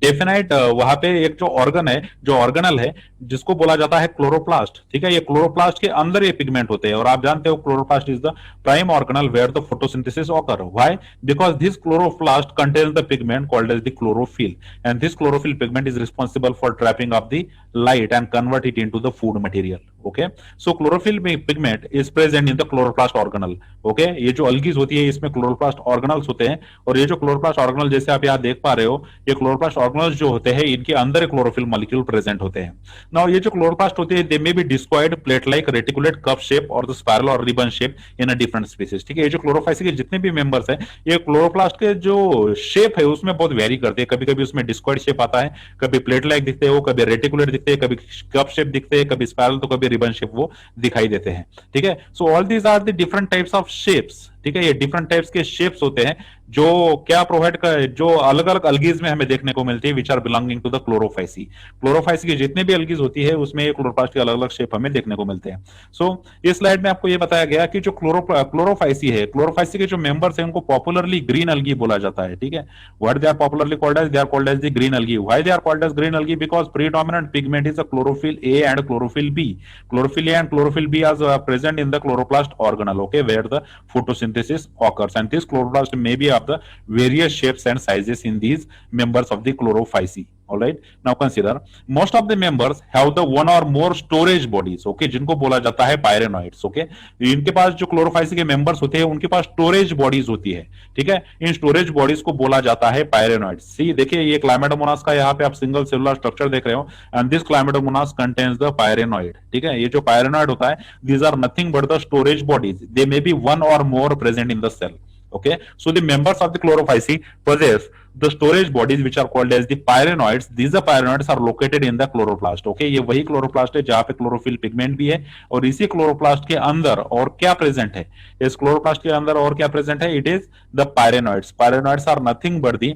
definite, वहां पे एक जो organ है, जो organelle है, जिसको बोला जाता है क्लोरोप्लास्ट, ठीक है। ये क्लोरोप्लास्ट के अंदर ये पिगमेंट होते हैं और आप जानते हो chloroplast is the prime organelle where the photosynthesis occur. Why? Because this chloroplast contains the pigment called as the chlorophyll, and this chlorophyll pigment is responsible for trapping of the light and convert it into the food material. Okay, so chlorophyll pigment is present in the chloroplast organelle. Okay, ये जो algae होती है इसमें chloroplast organelles होते हैं, और ये जो chloroplast organelle जैसे आप यहाँ देख पा रहे हो, ये chloroplast organelles जो होते हैं इनके अंदर chlorophyll molecule present होते हैं। Now ये जो chloroplast होते हैं they may be discoid, plate-like, reticulate, cup shape और the spiral or ribbon shape in a different species। ठीक है, ये जो क्लोरोफाइसी के जितने भी मेंबर्स हैं, ये क्लोरोप्लास्ट के जो शेप है उसमें बहुत वेरी करते हैं। कभी कभी उसमें डिस्कॉइड शेप आता है, कभी प्लेट लाइक दिखते हैं वो, कभी रेटिकुलेट दिखते हैं, कभी कप शेप दिखते हैं, कभी स्पाइरल तो कभी रिबन शेप वो दिखाई देते हैं। ठीक है, so all these are the different types of shapes. ठीक है, ये डिफरेंट टाइप्स के शेप्स होते हैं जो क्या प्रोवाइड कर, जो अलग अलग अलगीज में हमें देखने को मिलती है, which are belonging to the Chlorophyceae. Chlorophyceae की जितने भी अलगीज होती है उसमें ये क्लोरोप्लास्ट के अलग अलग शेप हमें देखने को मिलते हैं। सो इस स्लाइड में आपको ये बताया गया कि जो क्लोरोफाइसी है, क्लोरोफाइसी के जो मेंबर्स हैं उनको पॉपुलरली ग्रीन अलगी बोला जाता है। ठीक है, what they are popularly called as, they are called as the green algae. Why they are called as green algae? Because predominant pigment is the chlorophyll A and chlorophyll B. Chlorophyll A and chlorophyll B are present in the chloroplast organelle, okay, where the photosynthesis occurs, and this chloroplast may be of the various shapes and sizes in these members of the chlorophyceae. All right, now consider most of the members have the one or more storage bodies, okay, जिनको बोला जाता है पायरेनॉइड्स। okay, इनके पास जो Chlorophyceae के members होते हैं उनके पास स्टोरेज बॉडीज होती है। ठीक है, इन स्टोरेज बॉडीज को बोला जाता है पायरेनॉइड्स। सी देखिए, ये क्लाइमेडोमोनास का यहाँ पे आप सिंगल सेलुलर स्ट्रक्चर देख रहे हो, and this chlamydomonas contains the pyrenoid. ठीक है, ये जो पायरेनॉइड होता है, these are nothing but the storage bodies, they may be one or more present in the cell. Okay, so the members of the chlorophyceae possess the storage bodies which are called as the pyrenoids. These the pyrenoids are located in the chloroplast. Okay, ये वही chloroplast है जहां पे chlorophyll pigment भी है, और इसी chloroplast के अंदर और क्या प्रेजेंट है, इस क्लोरोप्लास्ट के अंदर और क्या प्रेजेंट है? It is the pyrenoids. Pyrenoids are nothing but the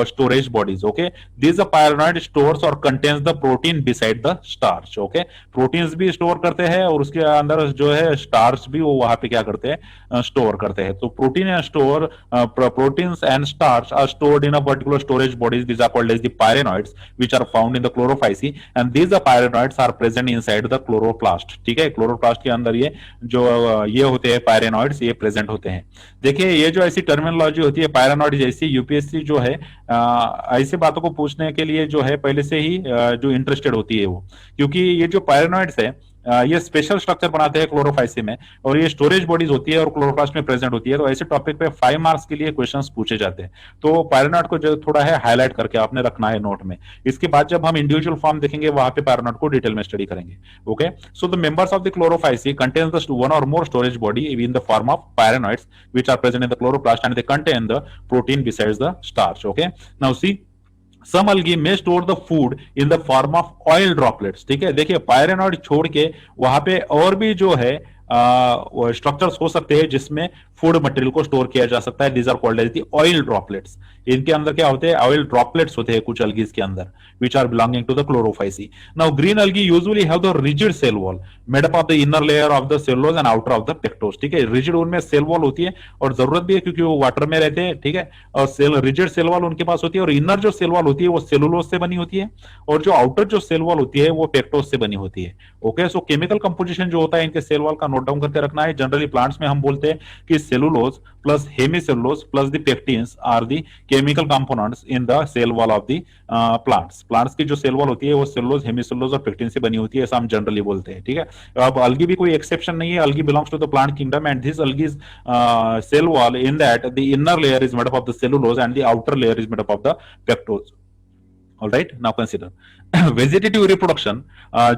storage bodies. Okay, these pyrenoid stores or contains the protein beside the starch. Okay, proteins भी स्टोर करते हैं और उसके अंदर जो है स्टार्च भी वो वहां पे क्या करते हैं? स्टोर करते हैं। तो protein and store, proteins and starch are stored in a particular storage bodies. These are called as the pyrenoids which are found in the chlorophyceae, and these pyrenoids are present inside the chloroplast. ठीक है, chloroplast के अंदर ये जो ये होते हैं पायरेनॉइड्स, ये प्रेजेंट होते हैं। देखिए, ये जो ऐसी टर्मिनोलॉजी होती है पायरेनॉइड जैसी, यूपीएससी जो है ऐसी बातों को पूछने के लिए जो है पहले से ही जो इंटरेस्टेड होती है वो, क्योंकि ये जो पायरेनॉइड्स है ये स्पेशल स्ट्रक्चर बनाते हैं क्लोरोफाइसी में, और ये स्टोरेज बॉडीज होती है और क्लोरोप्लास्ट में प्रेजेंट होती है। तो ऐसे टॉपिक पे 5 मार्क्स के लिए क्वेश्चंस पूछे जाते हैं। तो पायरेनॉइड को जो थोड़ा है हाईलाइट करके आपने रखना है नोट में। इसके बाद जब हम इंडिविजुअल फॉर्म देखेंगे वहां पे पायरेनॉइड को डिटेल में स्टडी करेंगे। Okay, so the members of the chlorophyceae contains the one or more storage body in the form of pyrenoids which are present in the chloroplast, and they contain the protein besides the starch. Okay, now see, some algae may store the food in the form of oil droplets। ठीक है, देखिए पायरेनॉइड छोड़ के वहां पे और भी जो है स्ट्रक्चर्स हो सकते हैं जिसमें फूड मटेरियल को स्टोर किया जा सकता है. These are called as the oil droplets. इनके अंदर क्या होते हैं? ऑयल ड्रॉपलेट्स होते हैं कुछ algae के अंदर, which are belonging to the chlorophyce. Now green algae usually have the rigid cell wall made up of the inner layer of the cellulose and outer of the pectose. ठीक है, rigid उनमें cell wall होती है और जरूरत भी है क्योंकि वो वाटर में रहते हैं. ठीक है, और सेल रिजिड सेल वॉल उनके पास होती है और इनर जो सेल वॉल होती है वो सेलुलोज से बनी होती है और जो आउटर जो सेल वॉल होती है वो पेक्टोस से बनी होती है. ओके, सो केमिकल कंपोजिशन जो होता है इनके सेल वॉल का नोट डाउन करके रखना है. जनरली प्लांट्स में हम बोलते हैं कि cellulose plus hemicellulose plus the pectins are the chemical components in the cell wall of the plants की जो सेल वॉल होती है वो सेलुलोज, हेमिसेलुलोज और पेक्टिन से बनी होती है, ऐसा हम जनरली बोलते हैं. ठीक है, अब अलगी भी कोई एक्सेप्शन नहीं है. Algae belongs to the plant kingdom and this algae's cell wall in that the inner layer is made up of the cellulose and the outer layer is made up of the pectose. All right, now consider vegetative reproduction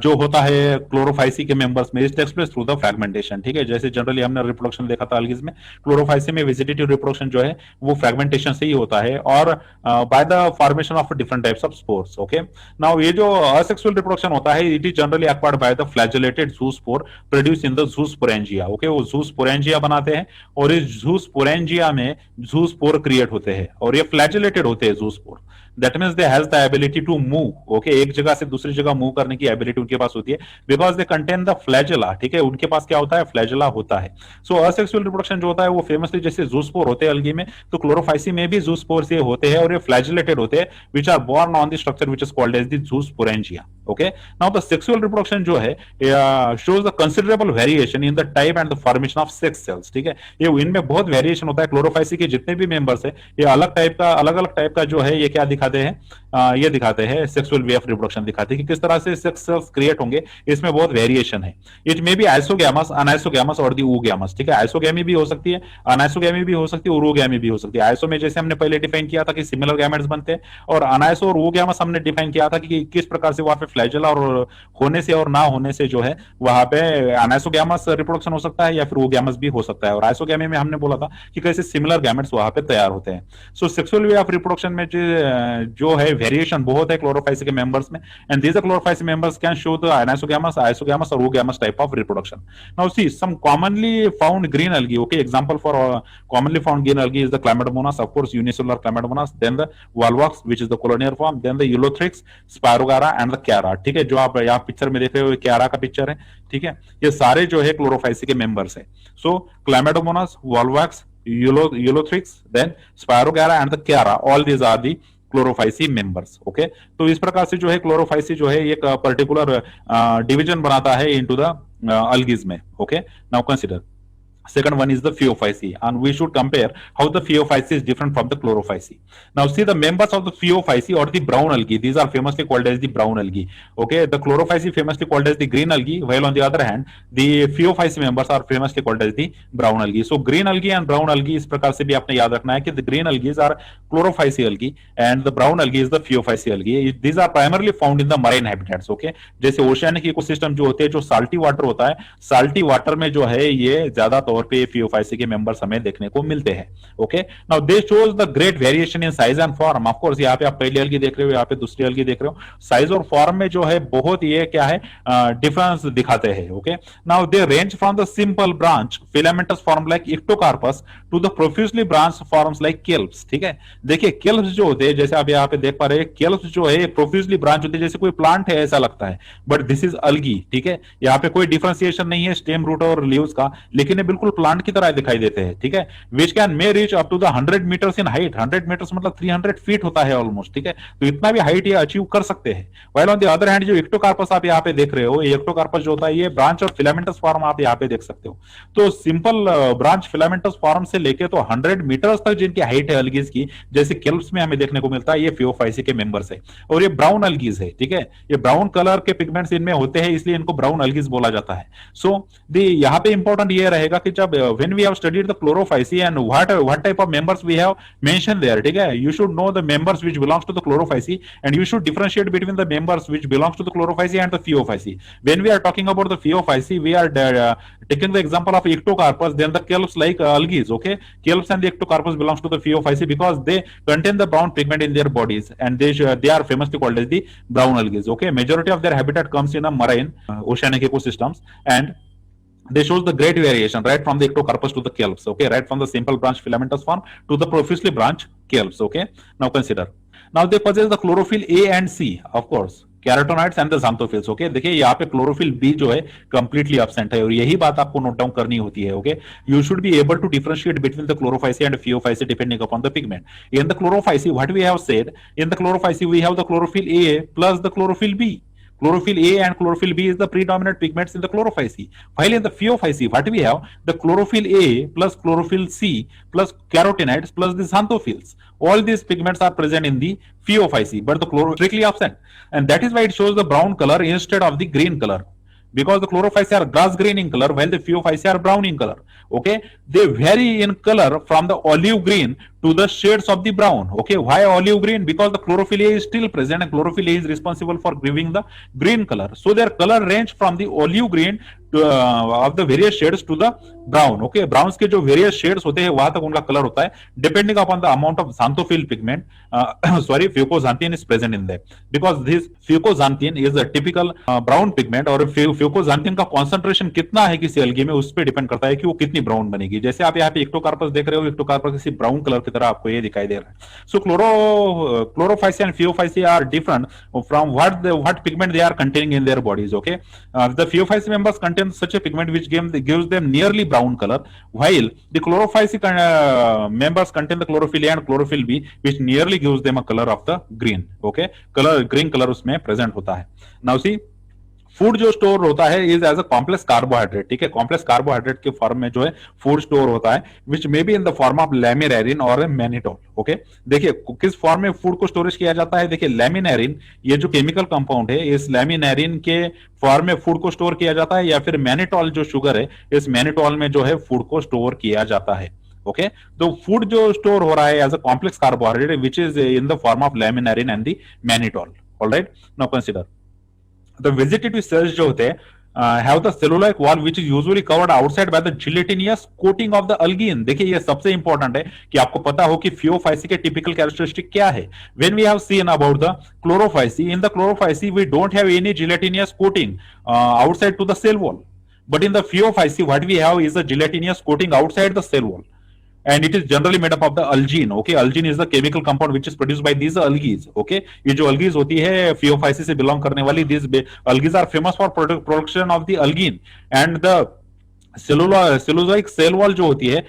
जो होता है chlorophyceae के members में, is takes place through the fragmentation. ठीक है, जैसे generally हमने reproduction देखा था अलगीज में, क्लोरोफाइसी में वेजिटेटिव रिप्रोडक्शन जो है वो फ्रैगमेंटेशन से ही होता है और by the formation of different types of spores. Okay, now ये जो असेक्सुअल रिप्रोडक्शन होता है it is generally acquired by the flagellated zoospore produce in the zoosporangia. Okay, वो ज़ूस्पोरेंजिया बनाते हैं और इस ज़ूस्पोरेंजिया में ज़ूस्पोर क्रिएट होते हैं और ये फ्लैजेलेटेड होते हैं zoospore. That means they has the ability to move. Okay, एक जगह से दूसरी जगह मूव करने की एबिलिटी उनके पास होती है because they contain the flagella. ठीक है, उनके पास क्या होता है? फ्लैजेला होता है. सो असेक्सुअल रिप्रोडक्शन जो होता है वो फेमसली जैसे ज़ूस्पोर होते हैं अलगी में, तो क्लोरोफाइसी में भी ज़ूस्पोर से होते हैं और ये फ्लैजेलेटेड होते हैं which are borne on the structure which is called as the zoosporangia. Okay, now the sexual reproduction जो है shows the considerable variation in the type and the formation of sex cells. ठीक है, ये इनमें बहुत variation होता है. Chlorophyceae के जितने भी मेंबर्स है ये अलग अलग टाइप का जो है ये क्या दिखाते हैं? ये दिखाते हैं सेक्सुअल वे ऑफ रिप्रोडक्शन दिखाते हैं कि किस तरह से सेक्स सेल्स क्रिएट होंगे. इसमें बहुत वेरिएशन है. इट मे बी आइसोगैमस, अनाइसोगैमस और दी oogamous. ठीक है, आइसोगैमी भी हो सकती है, अनाइसोगैमी भी हो सकती है और oogammy भी हो सकती है. आइसो में जैसे हमने पहले डिफाइन किया था कि सिमिलर गैमेट्स बनते हैं और अनाइसो और oogamous हमने डिफाइन किया था कि किस प्रकार से वहां पे फ्लैजेला और होने से और ना होने से जो है वहां पे अनाइसोगैमस रिप्रोडक्शन हो सकता है या फिर oogamous भी हो सकता है. और आइसोगैमी में हमने बोला था कि कैसे सिमिलर गैमेट्स वहां पे तैयार होते हैं. सो सेक्सुअल वे ऑफ रिप्रोडक्शन में जो है वेरिएशन बहुत है क्लोरोफाइसी के मेंबर्स में and these Chlorophyceae members can show the anisogamy, isogamy और oogamous type of reproduction. Now see some commonly found green algae. Okay, example for commonly found green algae is the Chlamydomonas, of course unicellular Chlamydomonas, then the Volvox which is the colonial form, then the Ulothrix, Spirogara and the Chiara. ठीक है, जो आप यहाँ picture में देख रहे हो Chiara का पिक्चर है. ठीक है, ये सारे जो है क्लोरोफाइसी के मेंबर्स है. सो Chlamydomonas, Volvox, Ulothrix, then Spirogara and the Chiara, all these are the Chlorophyceae members. Okay, तो इस प्रकार से जो है क्लोरोफाइसी जो है एक पर्टिकुलर डिवीजन बनाता है इनटू द अलगीज में. Okay, now consider second one is the Phaeophyce and we should compare how the Phaeophyce is different from the Chlorophyce. Now see the members of the Phaeophyce or the brown algae, these are famously called as the brown algae. Okay, the Chlorophyce famously called as the green algae, while on the other hand the Phaeophyce members are famously called as the brown algae. So green algae and brown algae इस प्रकार से भी आपने याद रखना है कि the green algae are Chlorophyce algae and the brown algae is the Phaeophyce algae. These are primarily found in the marine habitats. Okay, जैसे ओशियानिक इकोसिस्टम जो होते हैं, जो साल्टी वाटर होता है, साल्टी वाटर में जो है ये ज्यादा तौर पे Phaeophyce के मेंबर्स हमें देखने को मिलते हैं. Okay, now they shows the great variation in size and form. Of course यहाँ पे आप पहली अलगी देख रहे हो, यहाँ पे दूसरी अलगी देख रहे हो. साइज और फॉर्म में जो है बहुत ये क्या है डिफरेंस दिखाते हैं. Okay, now they range from the simple branch filamentous form like ectocarpus to the profusely branch forms like kelps. ठीक है, देखिए केल्प्स जो होते हैं जैसे आप यहाँ पे देख पा रहे हैं, केल्प्स जो है प्रोफ्यूजली ब्रांच होते हैं जैसे कोई प्लांट है ऐसा लगता है, बट दिस इज अलगी. ठीक है, यहाँ पे कोई डिफरेंशिएशन नहीं है स्टेम, रूट और लीव्स का, लेकिन ये बिल्कुल प्लांट की तरह दिखाई देते हैं. ठीक है, which can may reach up to the 100 metres in height. 100 metres मतलब 300 फीट होता है ऑलमोस्ट. ठीक है, तो इतना भी हाइट ये अचीव कर सकते हैं. While on the other hand जो इक्टोकार्पस आप यहाँ पे देख रहे हो, ये इक्टोकार्पस जो होता है ये ब्रांच और फिलामेंटस फॉर्म आप यहाँ पे देख सकते हो. तो सिंपल ब्रांच फिलामेंटस फॉर्म से लेके तो 100 मीटर्स तक जिनकी हाइट है अलगीज की, जैसे केल्प्स में हमें देखने को मिलता है, ये Phaeophyce के मेंबर्स है और ये ब्राउन अलगीज है. ठीक है, ये ब्राउन कलर के पिगमेंट्स इनमें होते हैं इसलिए इनको ब्राउन अलगीज बोला जाता है. सो यहाँ पे इंपॉर्टेंट ये रहेगा कि जब when we have studied the Chlorophyce and what type of members we have mentioned there. ठीक है, you should know the members which belongs to the Chlorophyce and you should differentiate between the members which belongs to the Chlorophyce and the Phaeophyce. When we are talking about the Phaeophyce, we are taking the example of Ictocarpus, then the kelps like algae. Okay, kelps and the Ictocarpus belongs to the Phaeophyce because they contain the brown pigment in their bodies and they are famously called as the brown algae. Okay, majority of their habitat comes in a marine oceanic ecosystems and They shows the great variation right from the ectocarpus to the calps, okay, right from the simple branch filamentous form to the profusely branched calps, okay. Now consider, now they possess the chlorophyll A and C, of course, carotenoids and the xanthophylls, okay. देखिए यहाँ पे chlorophyll B जो है completely absent है, और यही बात आपको नोट डाउन करनी होती है, okay. You should be able to differentiate between the Chlorophyceae and Phaeophyceae depending upon the pigment. In the Chlorophyceae what we have said, in the Chlorophyceae we have the chlorophyll A plus the chlorophyll B. Chlorophyll A and chlorophyll B is the predominant pigments in the chlorophycy. While in the pheophycy, what we have? The chlorophyll A plus chlorophyll C plus carotenoids plus the xanthophylls. All these pigments are present in the pheophycy, but the chlorophyll strictly absent. And that is why it shows the brown color instead of the green color. Because the chlorophycy are grass green in color while the pheophycy are brown in color, okay. They vary in color from the olive green to the shades of the brown, okay. Why olive green? Because the chlorophyll A is still present and chlorophyll A is responsible for giving the green color, so their color range from the olive green to, of the various shades to the brown, okay. Browns के जो various shades होते हैं वहां तक उनका color होता है depending upon the amount of xanthophyll pigment, sorry, fucoxanthin is present in there, because this fucoxanthin is a typical brown pigment, और fucoxanthin का concentration कितना है किसी algae में उस पर डिपेंड करता है कि वो कितनी ब्राउन बनेगी। जैसे आप यहाँ पे इक्टोकार्पस देख रहे हो, इक्टोकार्पस किसी ब्राउन कलर की तरह आपको ये दिखाई दे रहा है। So chlorophyceae and phaeophyceae are different from what pigment they are containing in their bodies, okay. The phaeophyceae members contain such a pigment which gives them nearly brown colour, while the chlorophyceae members contain the chlorophyll A and chlorophyll B which nearly gives them a color of the green, okay, colour green colour उसमें present होता है। Now see, food जो store होता है is as a complex carbohydrate, ठीक है, complex carbohydrate के form में जो है फूड स्टोर होता है, which may be in the form of laminarin और मैनिटोल, ओके। देखिए किस फॉर्म में फूड को स्टोरेज किया जाता है, देखिए लैमिनेरिन, ये जो केमिकल कंपाउंड है, इस लैमिनेरिन के फॉर्म में फूड को स्टोर किया जाता है, या फिर मैनिटोल जो शुगर है, इस मैनिटोल में जो है फूड को स्टोर किया जाता है, ओके। तो फूड जो स्टोर हो रहा है as a complex carbohydrate which is in the form of laminarin and the mannitol, alright. Now consider the vegetative cells जो होते हैं have the cellulose wall which is usually covered outside by the gelatinous coating of the algin। देखिए ये सबसे important है कि आपको पता हो कि फियोफाइसी के टिपिकल कैरेक्टरिस्टिक क्या है। when we have seen about the chlorophycy, in the chlorophycy we don't have any gelatinous coating outside to the cell wall, but in the phiophycy what we have is a gelatinous coating outside the cell wall, and it is generally made up of the algin, okay। algin is the chemical compound which is produced by these algae, okay। ये जो algae होती है pheophysis से belong करने वाली, these algae are famous for production of the algin, and the cellulosic cell wall जो होती है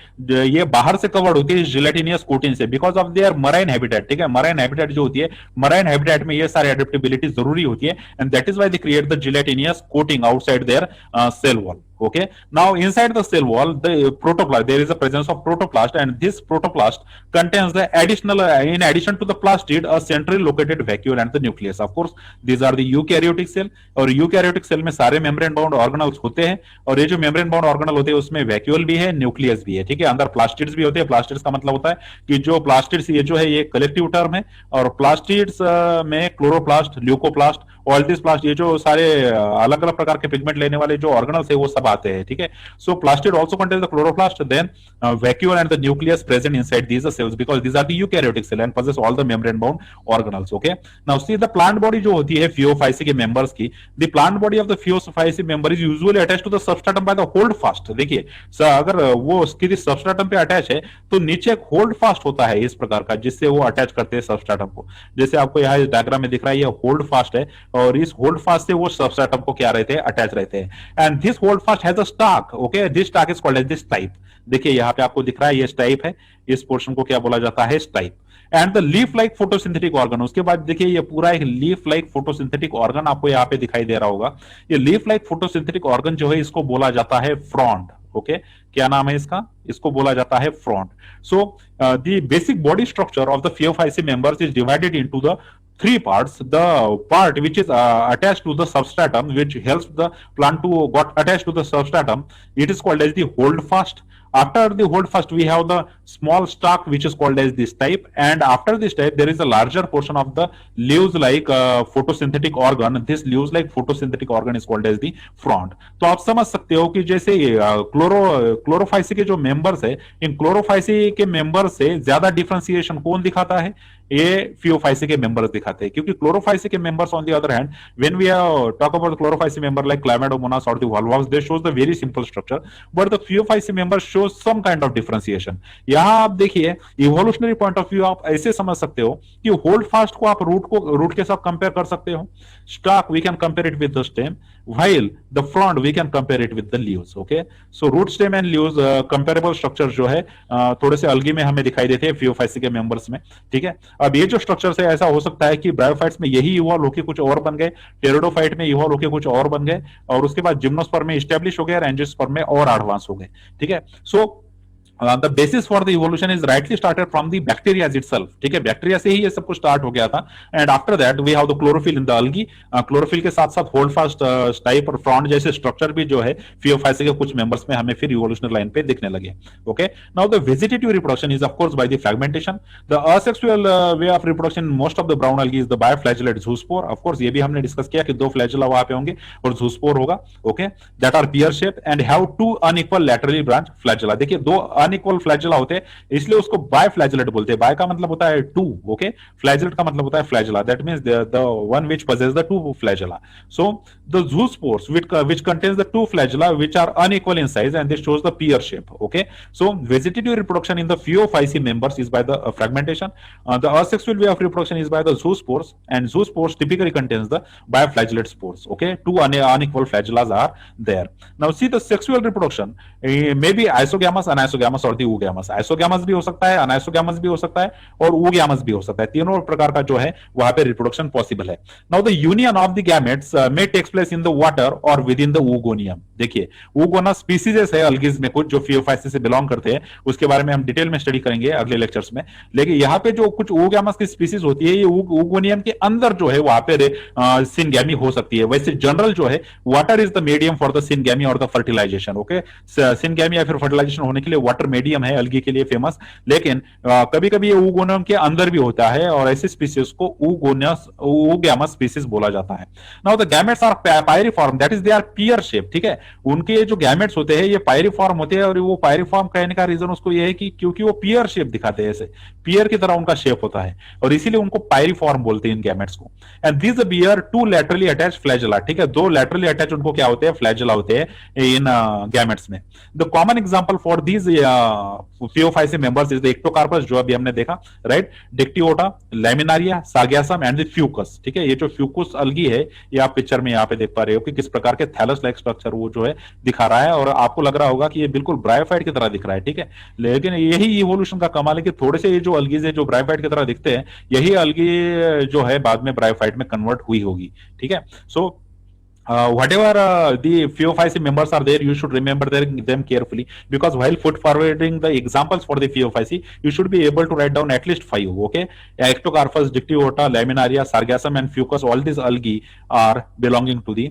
ये बाहर से कवर्ड होती है जिलेटिनियस कोटिन से, because of their marine habitat, ठीक है। मराइन हैबिटेट जो होती है, मराइन हैबिटेट में ये सारी एडेप्टेबिलिटी जरूरी होती है, and that is why they create the gelatinous coating outside their cell wall, okay। Now inside the cell wall the protoplast, there is a presence of protoplast, and this protoplast contains the additional in addition to the plastid a centrally located vacuole and the nucleus, of course these are the eukaryotic cell, और eukaryotic cell में सारे membrane bound organelles होते हैं, और ये जो membrane bound organelle होते हैं उसमें vacuole भी है, nucleus भी है, ठीक है। अंदर plastids भी होते हैं। plastids का मतलब होता है कि जो plastids ये जो है ये कलेक्टिव टर्म है, और plastids में क्लोरोप्लास्ट, ल्यूकोप्लास्ट, ऑल दिस प्लास्ट, ये जो सारे अलग अलग प्रकार के पिगमेंट लेने वाले जो ऑर्गेनल्स है वो सब आते हैं, ठीक है। So plastid also contains the chloroplast, then vacuole and the nucleus present inside these cells because these are the eukaryotic cell and possess all the membrane bound organelles, okay। Now see the plant body जो होती है pheophycy के members की, the plant body of the pheophycy member is usually attached to the substratum by the holdfast। देखिए अगर वो उसकी substratum पे अटैच है तो नीचे एक होल्डफास्ट होता है इस प्रकार का, जिससे वो अटैच करते हैं सबस्ट्रेटम को। जैसे आपको यहाँ इस डायग्राम में दिख रहा है ये होल्डफास्ट है, और इस होल्डफास्ट से वो सबस्ट्रेटम को क्या रहते हैं, अटैच रहते हैं। And this holdfast has a stalk, okay. This stalk is called as this type. देखिए यहाँ पे आपको दिख रहा है ये स्टाइप है, इस पोर्शन को क्या बोला जाता है, stipe. And the leaf like photosynthetic organ, उसके बाद देखिए ये पूरा एक लीफ लाइक फोटोसिंथेटिक ऑर्गन आपको यहाँ पे दिखाई दे रहा होगा। ये लीफ लाइक फोटोसिंथेटिक ऑर्गन जो है इसको बोला जाता है फ्रॉन्ड, ओके। क्या नाम है इसका, इसको बोला जाता है frond. So the basic body structure of the phaeophyceae members is divided into the three parts. The part which is attached to the substratum, which helps the plant to got attached to the substratum, it is called as the holdfast. After the holdfast, we have the small stalk, which is called as this type, and after this type, there is a larger portion of the leaves-like photosynthetic organ. This leaves-like photosynthetic organ is called as the frond. तो आप समझ सकते हो कि जैसे Chlorophyceae के जो members है, इन क्लोरोफाइसी के मेंबर से ज्यादा डिफरेंशिएशन कौन दिखाता है? ये फियोफाइसी के मेंबर्स दिखाते हैं, क्योंकि क्लोरोफाइसी के members on the other hand, when we talk about chlorophyceae member like chlamydomonas और the volvox, they shows the very simple structure, but the phaeophyceae member shows some kind of differentiation. यहां आप देखिए, evolutionary point of view आप ऐसे समझ सकते हो कि होल्ड फास्ट को आप रूट के साथ कंपेयर कर सकते हो, stalk we can compare it with the stem, while the frond we can compare it with the leaves. Okay, so root stem and leaves comparable structure जो है थोड़े से अलगी में हमें दिखाई देते हैं फियोफाइसी के मेंबर्स में. ठीक है, अब ये जो स्ट्रक्चर है, ऐसा हो सकता है कि ब्रायोफाइट्स में यही इवॉल्व होकर कुछ और बन गए, टेरिडोफाइट में इवॉल्व होकर कुछ और बन गए, और उसके बाद जिम्नोस्पर्म में स्टेब्लिश हो गए और एंजियोस्पर्म में और एडवांस हो गए. ठीक है, सो the basis for the evolution is rightly started from the bacteria itself. ठीक है, बैक्टीरिया से ही ये सब कुछ स्टार्ट हो गया था. And after that we have the chlorophyll in the algae. Chlorophyll के साथ साथ होल्ड फास्ट टाइप और फ्रॉन्ड जैसे स्ट्रक्चर भी जो है फियोफाइसी के कुछ मेंबर्स में हमें फिर इवोल्यूशनरी लाइन पे दिखने लगे. Okay, now the vegetative reproduction is of course by the fragmentation. The asexual way of reproduction most of the brown algae is the biflagellate zoospore. Of course ये भी हमने डिस्कस किया कि दो फ्लैजेला वहां पे होंगे और ज़ूस्पोर होगा. Okay, that are pear shape and have two unequal laterally branch flagella. देखिए, दो अनइक्वल फ्लैजेला होते हैं, इसलिए उसको बायफ्लैजेलेट बोलते हैं. बाय का मतलब होता है टू. ओके, फ्लैजेलेट का मतलब होता है flagella. That means the one which possess the two flagella. So the zoospores which contains the two flagella which are unequal in size, and this shows the pear shape. Okay, so vegetative reproduction in the Phaeophyceae members is by the fragmentation. The asexual way of reproduction is by the zoospores, and zoospores typically contains the bioflagellate spores. Okay, two unequal flagellas are there. Now see the sexual reproduction may be isogamous, anisogamous or the oogamous. Isogamous भी हो सकता है, anisogamous भी हो सकता है और oogamous भी हो सकता है. तीनों प्रकार का जो है वहां पे रिप्रोडक्शन पॉसिबल है. Now the union of the gametes may takes place in the water और विद इन द oogoनियम. देखिए, oogoना स्पीसीज है अल्गीज में कुछ जो फियोफाइसी से बिलोंग करते हैं, उसके बारे में हम डिटेल में स्टडी करेंगे अगले लेक्चर्स में. लेकिन यहाँ पे जो कुछ oogamous की स्पीसीज होती है, ये oogoनियम के अंदर जो है वहां पे सिनगैमी हो सकती है. वैसे जनरल जो है water is the medium for the syngamy और द फर्टिलाइजेशन. ओके, सिनगैमी या फिर फर्टिलाइजेशन होने के लिए वाटर मीडियम है अल्गी के लिए फेमस. लेकिन कभी कभी ये oogoनियम के अंदर भी होता है और ऐसे स्पीसीज को oogamous स्पीसीज बोला जाता है. Now the gametes are pyriform, that is they are pear shape. ठीक है, उनके जो गैमेट्स होते हैं ये पायरिफॉर्म होते हैं, और वो पायरिफॉर्म कहने का रीजन उसको ये है कि क्योंकि वो पियर शेप दिखाते हैं, ऐसे पियर की तरह उनका शेप होता है, और इसीलिए उनको पायरिफॉर्म बोलते हैं इन गैमेट्स को. And this bear two laterally attach flagella. ठीक है, दो लैटरली अटैच उनको क्या होते हैं? फ्लैजेला होते हैं इन गैमेट्स में. The common example for these phaeophyceae members is the ectocarpus, जो अभी हमने देखा, right, dictyota, laminaria, sargassum and the fucus. ठीक है, ये जो फ्यूकस अलगी है, ये आप पिक्चर में यहाँ पे देख पा रहे हो कि किस प्रकार के थैलस लाइक स्ट्रक्चर वो जो है दिखा रहा है, और आपको लग रहा होगा कि ये बिल्कुल ब्रायोफाइट की तरह दिख रहा है. ठीक है, लेकिन यही इवोल्यूशन का कमाल है कि थोड़े से ये जो अलगीज है जो ब्रायोफाइट की तरह दिखते हैं, यही अलगी जो है बाद में ब्रायोफाइट में कन्वर्ट हुई होगी. ठीक है, सो whatever the Phaeophyceae members are there, you should remember them carefully, because while put forwarding the examples for the Phaeophyceae, you should be able to write down at least 5. Okay, Ectocarpus, Dictyota, Laminaria, Sargassum and Fucus, all these algae are belonging to the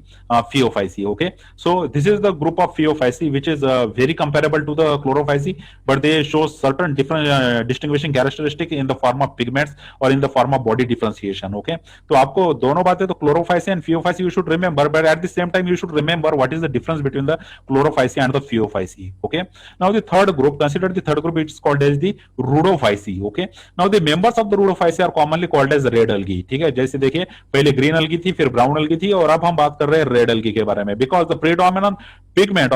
Phaeophyceae. Okay, so this is the group of Phaeophyceae which is very comparable to the Chlorophyceae, but they show certain different distinguishing characteristic in the form of pigments or in the form of body differentiation. Okay, तो आपको दोनों बातें तो Chlorophyceae and Phaeophyceae you should remember, but at the same time you should remember what is the difference between the Chlorophyceae and the Phaeophyceae. Okay, now the third group, consider the third group, it's called as the Rhodophyceae. Okay, now the members of the Rhodophyceae are commonly called as red algae. ठीक है, जैसे देखिए पहले green अलगी थी, फिर brown अलगी थी, और अब हम बात कर रहे हैं रेड अलगी के बारे में, because the predominant pigment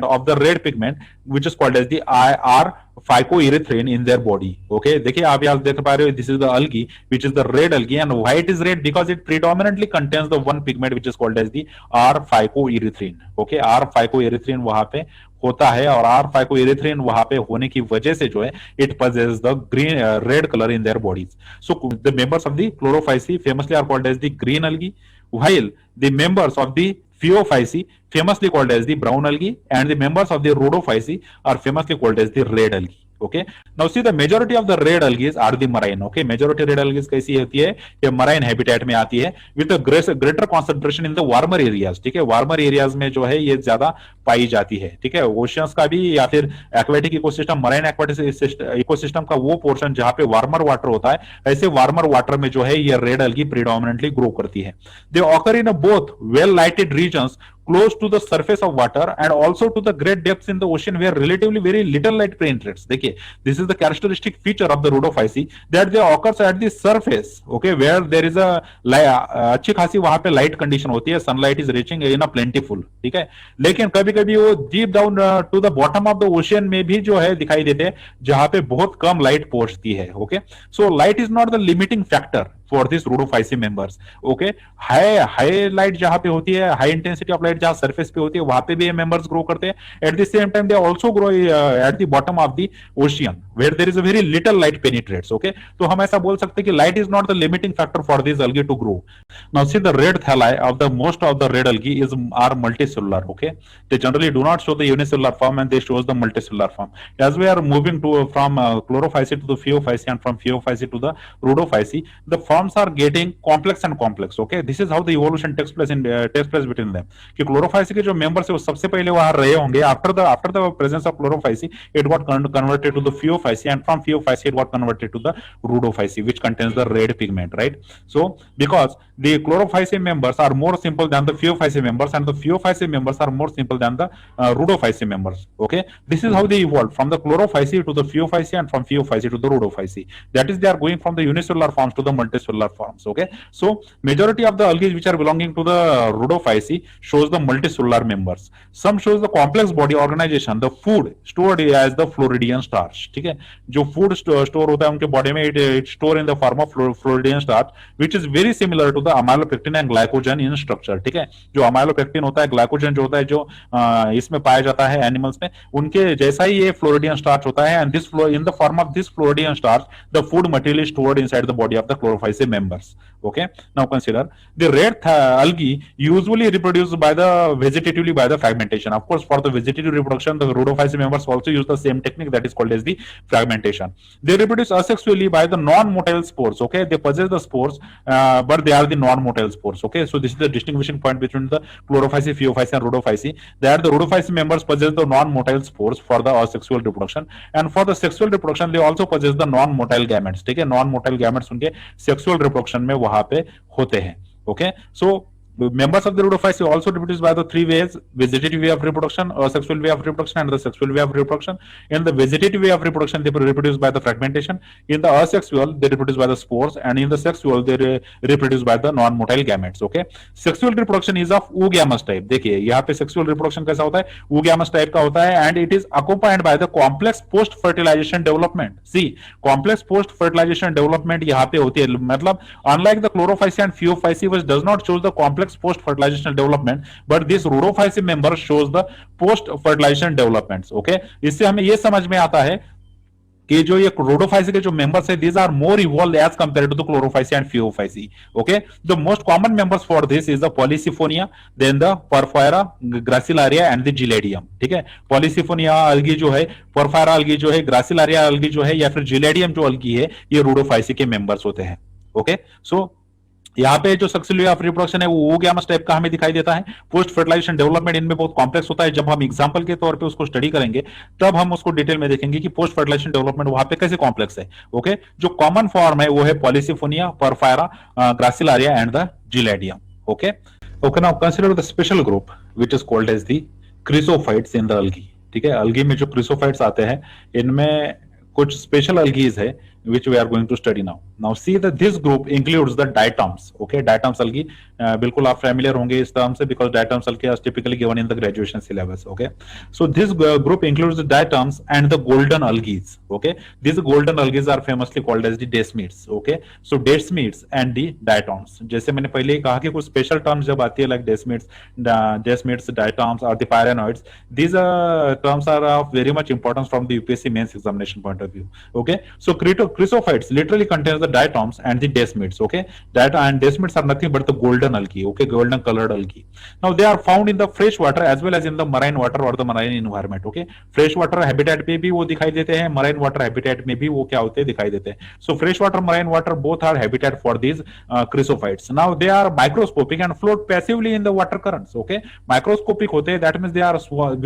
of the red pigment which is called as the are phycoerythrin in their body. Okay, देखिए आप यहाँ देख पा रहे हो, this is the algae which is the red algae, and why it is red? Because it predominantly contains the one pigment which is called as the R phycoerythrin. Okay, R phycoerythrin वहां पे होता है, और R phycoerythrin वहां पे होने की वजह से जो है it possesses the green red color in their bodies. So the members of the Chlorophyceae famously are called as the green algae, while the members of the Phaeophyceae famously called as the brown algae, and the members of the Rhodophyceae are famously called as the red algae. Okay, now see the majority of the red algae are the marine. Okay, majority red algae कैसी होती है, ये marine habitat में आती है with a greater concentration in the warmer areas. ठीक है, warmer areas में जो है ये ज्यादा पाई जाती है. ठीक है, ओशियंस का भी या फिर aquatic ecosystem, marine aquatic ecosystem का वो पोर्शन जहां पे वार्मर वाटर होता है, ऐसे वार्मर वाटर में जो है ये रेड algae प्रीडोमिनेंटली ग्रो करती है. They occur in both well lighted regions close to the surface of water and also to the great depths in the ocean where relatively very little light penetrates. देखिए, this is the characteristic feature of the rhodophysi that they occurs at the surface, okay, where there is a अच्छी खासी वहां पे light condition होती है, sunlight is reaching in a plentiful. ठीक है, लेकिन कभी कभी वो deep down to the bottom of the ocean में भी जो है दिखाई देते हैं, जहां पे बहुत कम लाइट पहुंचती है. Okay, so light is not the limiting factor for this rhodophysi members. Okay, high light जहां पे होती है, हाई इंटेंसिटी ऑफ लाइट जहां सरफेस पे होती है, वहां पे भी ये मेंबर्स ग्रो करते हैं. At the same time they also grow at the bottom of the ocean where there is a very little light penetrates. Okay, तो हम ऐसा बोल सकते हैं कि light is not the limiting factor for this algae to grow. Now see the red thalli of the most of the red algae is are multicellular. Okay, they generally do not show the unicellular form and they shows the multicellular form. As we are moving to from chlorophysi to the phaeophysi and from phaeophysi to the rhodophysi, the forms are getting complex and complex. Okay, this is how the evolution takes place between them. कि chlorophysi के जो members है वो सबसे पहले वहां रहे होंगे. After the presence of chlorophysi, it got converted to the phaeophysi and from phaeophysi it got converted to the rhodophysi, which contains the red pigment, right? So because the chlorophysi members are more simple than the phaeophysi members and the phaeophysi members are more simple than the rhodophysi members. Okay, this is how they evolved from the chlorophysi to the phaeophysi and from phaeophysi to the rhodophysi. That is, they are going from the unicellular forms to the multicellular forms. Okay, so majority of the algae which are belonging to the rhodophysi shows the multicellular members. Some shows the complex body organization, the food stored as the Floridian starch. ठीक है, जो food store होता है उनके body में, it store in the form of Floridian starch, which is very similar to the amylopectin and glycogen in structure. ठीक है, जो amylopectin होता है, glycogen जो होता है, जो इसमें पाया जाता है एनिमल्स में, उनके जैसा ही ये Floridian starch होता है. And this in the form of this Floridian starch, the food material is stored inside the body of the chlorophysi members. Okay, now consider the red algae usually reproduced by the vegetatively by the fragmentation. Of course, for the vegetative reproduction, the rhodophysi members also use the same technique that is called as the fragmentation. They reproduce asexually by the non-motile spores. Okay, they possess the spores, but they are the non-motile spores. Okay, so this is the distinguishing point between the chlorophysi, phaeophysi, and rhodophysi. That the rhodophysi members possess the non-motile spores for the asexual reproduction, and for the sexual reproduction, they also possess the non-motile gametes. ठीक है, non-motile gametes उनके sexual reproduction में वहां पे होते हैं. Okay, so members of the rhodophysi also reproduce by the three ways: vegetative way of reproduction, asexual way of reproduction, and the sexual way of reproduction. In the vegetative way of reproduction, they reproduce by the fragmentation. In the asexual, they reproduce by the spores, and in the sexual, they reproduce by the non-motile gametes. Okay, sexual reproduction is of oogamous type. देखिए यहाँ पे sexual reproduction कैसा होता है, oogamous type का होता है, and it is accompanied by the complex post-fertilization development. See, complex post-fertilization development यहाँ पे होती है. मतलब unlike the chlorophysi and phaeophysi, which does not show the complex post fertilization development, but this rhodophysi member shows the post fertilization developments. Okay, इससे हमें ये समझ में आता है कि जो ये rhodophysi के जो members है, these are more evolved as compared to the chlorophysi and phaeophysi. Okay, the most common members for this is the Polysiphonia, then the Porphyra, Gracilaria and the Giladium. ठीक है, Polysiphonia algae जो है, Porphyra algae जो है, Gracilaria algae जो है, या फिर Giladium जो algae है, ये rhodophysi के members होते हैं. Okay, so यहाँ पे जो सेक्सुअल वे ऑफ रिप्रोडक्शन है वो oogamous टाइप का हमें दिखाई देता है. पोस्ट फर्टिलाइजेशन डेवलपमेंट इनमें बहुत कॉम्प्लेक्स होता है. जब हम एग्जांपल के तौर पे उसको स्टडी करेंगे तब हम उसको डिटेल में देखेंगे कि पोस्ट फर्टिलाइजेशन डेवलपमेंट वहां पे कैसे कॉम्प्लेक्स है. ओके, जो कॉमन फॉर्म है वो है polysiphonia, porphyra, gracilaria and the gelidium. Okay, okay, now consider the special group which is called as the chrysophytes in the algae. ठीक है, algae में जो क्रिसोफाइट्स आते हैं इनमें कुछ स्पेशल algae है which we are going to study now. Now see that this group includes the diatoms. Okay, diatoms algae, बिल्कुल आप familiar होंगे इस term से because diatoms algae are typically given in the graduation syllabus. Okay, so this group includes the diatoms and the golden algae. Okay, these golden algae are famously called as the desmids. Okay, so desmids and the diatoms. जैसे मैंने पहले ही कहा कि कुछ special terms जब आती है like desmids, diatoms or the pyrenoids, these terms are of very much importance from the UPSC mains examination point of view. Okay, so chrysophytes literally contains the diatoms and the desmids. Okay, diatom and desmids are nothing but the golden algae. Okay, golden colored algae. Now they are found in the fresh water as well as in the marine water or the marine environment. Okay, fresh water habitat में भी वो दिखाई देते हैं, marine water habitat में भी वो क्या होते हैं, दिखाई देते हैं. So fresh water, marine water both are habitat for these chrysophytes. Now they are microscopic and float passively in the water currents. Okay, microscopic होते हैं, that means they are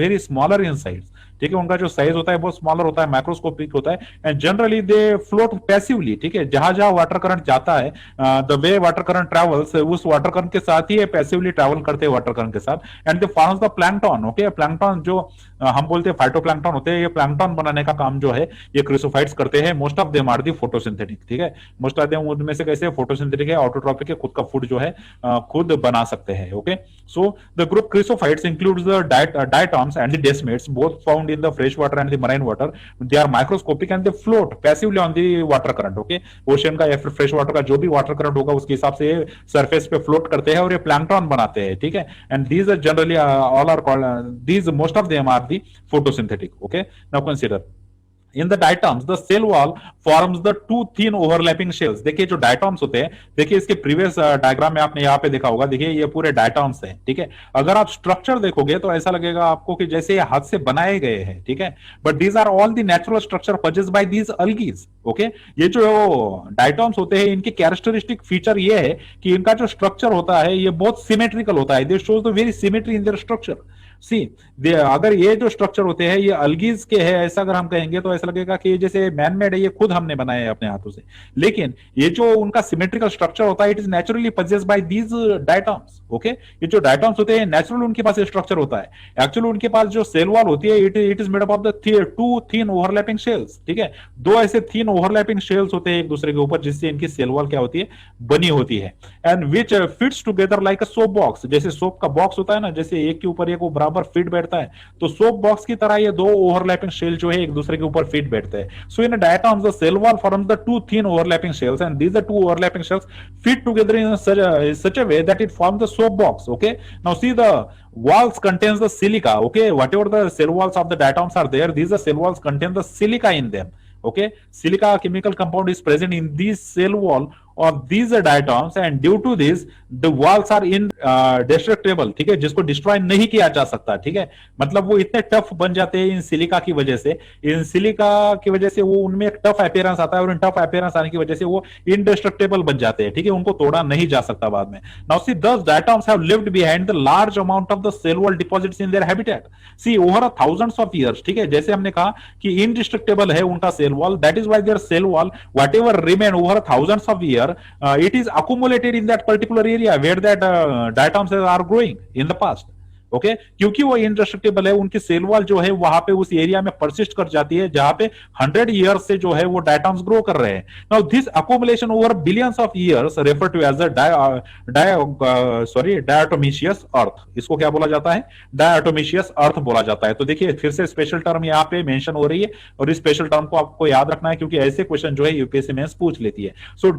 very smaller in size. ठीक है, उनका जो size होता है बहुत smaller होता है, माइक्रोस्कोपिक होता है, and generally they float passively. ठीक है, जहां जहां वाटर करंट जाता है, the way water current travels, उस वाटर करंट के साथ ही पैसिवली ट्रेवल करते हैं वाटर करंट के साथ, and they forms the plankton. Okay, plankton जो हम बोलते हैं फाइटोप्लैंकटन होते हैं, ये प्लैंकटन बनाने का काम जो है ये क्रिसोफाइट्स करते हैं. Most of them are the photosynthetic. ठीक है, मोस्ट ऑफ देम उनमें से कैसे फोटोसिंथेटिक है, ऑटोट्रॉपिक है, खुद का फूड जो है खुद बना सकते हैं. Okay, so the group chrysophytes includes the diatoms and the desmids, both found in the fresh water and the marine water. They are microscopic and they float passively on the water current. Okay, ocean का या फिर fresh water का जो भी water current होगा उसके हिसाब से सरफेस पे फ्लोट करते हैं और ये प्लैंकटन बनाते हैं. ठीक है, and these are generally all are called, these most of them are the photosynthetic. Okay, now consider in the diatoms the cell wall forms the two thin overlapping shells. देखिए जो diatoms होते हैं, देखिए इसके प्रीवियस डायग्राम में आपने यहाँ पे देखा होगा, देखिए ये पूरे diatoms हैं. ठीक है, अगर आप स्ट्रक्चर देखोगे तो ऐसा लगेगा आपको कि जैसे ये हाथ से बनाए गए हैं. ठीक है, but these are all the natural structure possessed by these algae. Okay, ये जो डायटॉम्स होते हैं इनकी कैरेक्टरिस्टिक फीचर ये है कि इनका जो स्ट्रक्चर होता है ये बहुत सिमेट्रिकल होता है. They shows the very symmetry in their structure. See, अगर ये जो स्ट्रक्चर होते हैं ये अलगीज के हैं ऐसा अगर हम कहेंगे तो ऐसा लगेगा कि जैसे मैन मेड है, ये खुद हमने बनाए हैं अपने हाथों से. लेकिन ये जो उनका सिमेट्रिकल स्ट्रक्चर होता है it is naturally possessed by these diatoms. Okay, ये जो डायटॉम्स होते हैं नेचुरल उनके पास स्ट्रक्चर होता है. एक्चुअली उनके पास जो सेल वॉल होती है it is made up of the two thin overlapping shells. ठीक है, दो ऐसे थिन ओवरलैपिंग शेल्स होते हैं एक दूसरे के ऊपर, जिससे इनकी सेल वॉल क्या होती है, बनी होती है. And which fits together like a soap box. जैसे सोप का बॉक्स होता है ना, जैसे एक के ऊपर एक वो बराबर फिट बैठता है, तो सोप बॉक्स की तरह ये दो ओवरलैपिंग शेल जो है एक दूसरे के ऊपर फिट बैठते हैं. So in diatoms the cell wall forms the two thin overlapping shells and these are two overlapping shells fit together in such a way that it forms the soap box. Okay, now see the walls contains the silica. Okay, whatever the cell walls of the diatoms are there, these are cell walls contain the silica in them. Okay, silica chemical compound is present in this cell wall of these diatoms and due to this the walls are indestructible. ठीक है, जिसको destroy नहीं किया जा सकता. ठीक है, मतलब वो इतने टफ बन जाते हैं इन सिलिका की वजह से, इन सिलिका की वजह से वो उनमें एक टफ अपीयरेंस आता है और इन टफ अपीयरेंस आने की वजह से वो इंडेस्ट्रक्टेबल बन जाते हैं. ठीक है, उनको तोड़ा नहीं जा सकता बाद में. Now see these diatoms have lived behind the large amount of the cell wall deposits in their habitat. See over thousands of years. ठीक है, जैसे हमने कहा कि इनडिस्ट्रक्टेबल है उनका cell wall, that is why their cell wall whatever remain over thousands of year it is accumulated in that particular area where that diatoms are growing in the past. Okay, क्योंकि वो इंडेस्ट्रक्टेबल है, उनकी cell wall जो है वहां पे उस area में परसिस्ट कर जाती है जहां पे 100 ईयर्स से जो है वो डायटॉम्स ग्रो कर रहे हैं. Now this accumulation over billions of years refer to as diatomaceous earth. इसको क्या बोला जाता है, डायटोमिशियस अर्थ बोला जाता है. तो देखिए फिर से स्पेशल टर्म यहाँ पे मेंशन हो रही है और इस स्पेशल टर्म को आपको याद रखना है क्योंकि ऐसे क्वेश्चन जो है यूपीएससी मेंस पूछ लेती है. सो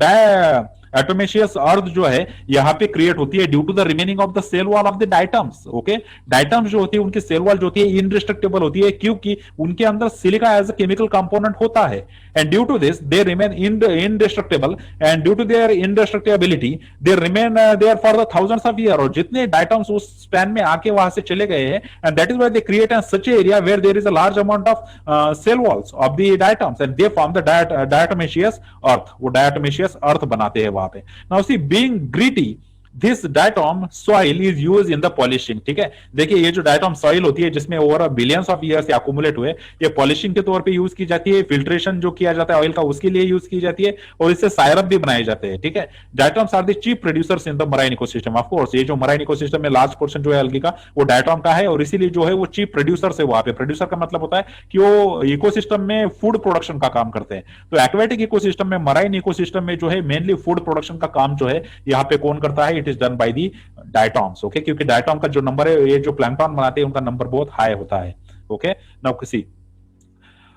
एटोमेशियस अर्थ जो है यहाँ पे क्रिएट होती है due to the remaining of the cell wall of the diatoms. Okay, diatoms जो होती है उनकी सेल वॉल जो होती है इनडिस्ट्रक्टेबल होती है क्योंकि उनके अंदर silica as a chemical component होता है. And due to this they remain indestructible and due to their indestructibility they remain there for the thousands of year. और जितने डायटम्स उस स्पैन में आके वहां से चले गए हैं and that is why they create an such area where there is a large amount of cell walls of the diatoms and they form the diatomaceous earth. वो डायटोमेशियस अर्थ बनाते हैं वहां पे. Now see, being gritty, this diatom soil is used in the polishing. ठीक है, देखिए ये जो डायटॉम सॉइल होती है जिसमें ओवर बिलियंस ऑफ ईयर्स से अकोमुलेट हुए, ये पॉलिशिंग के तौर पे यूज की जाती है. फिल्ट्रेशन जो किया जाता है ऑयल का उसके लिए यूज की जाती है और इससे सायरप भी बनाए जाते हैं. ठीक है, diatoms are the chief producers in the marine ecosystem. Of course ये जो मराइन इकोसिस्टम में लार्ज पोर्शन जो है अलगी का वो डायटॉम का है और इसीलिए जो है वो चीप प्रोड्यूसर्स है. वहां पे प्रोड्यूसर का मतलब होता है कि वो इकोसिस्टम में फूड प्रोडक्शन का काम करते हैं. तो एक्वेटिक इकोसिस्टम में, मराइन इकोसिस्टम में जो है मेनली फूड प्रोडक्शन का काम जो है यहाँ पे कौन करता है, it is done by the diatoms. Okay, क्योंकि डायटॉम का जो नंबर है, ये जो प्लैंकटन बनाते हैं उनका नंबर बहुत हाई होता है. Okay, now C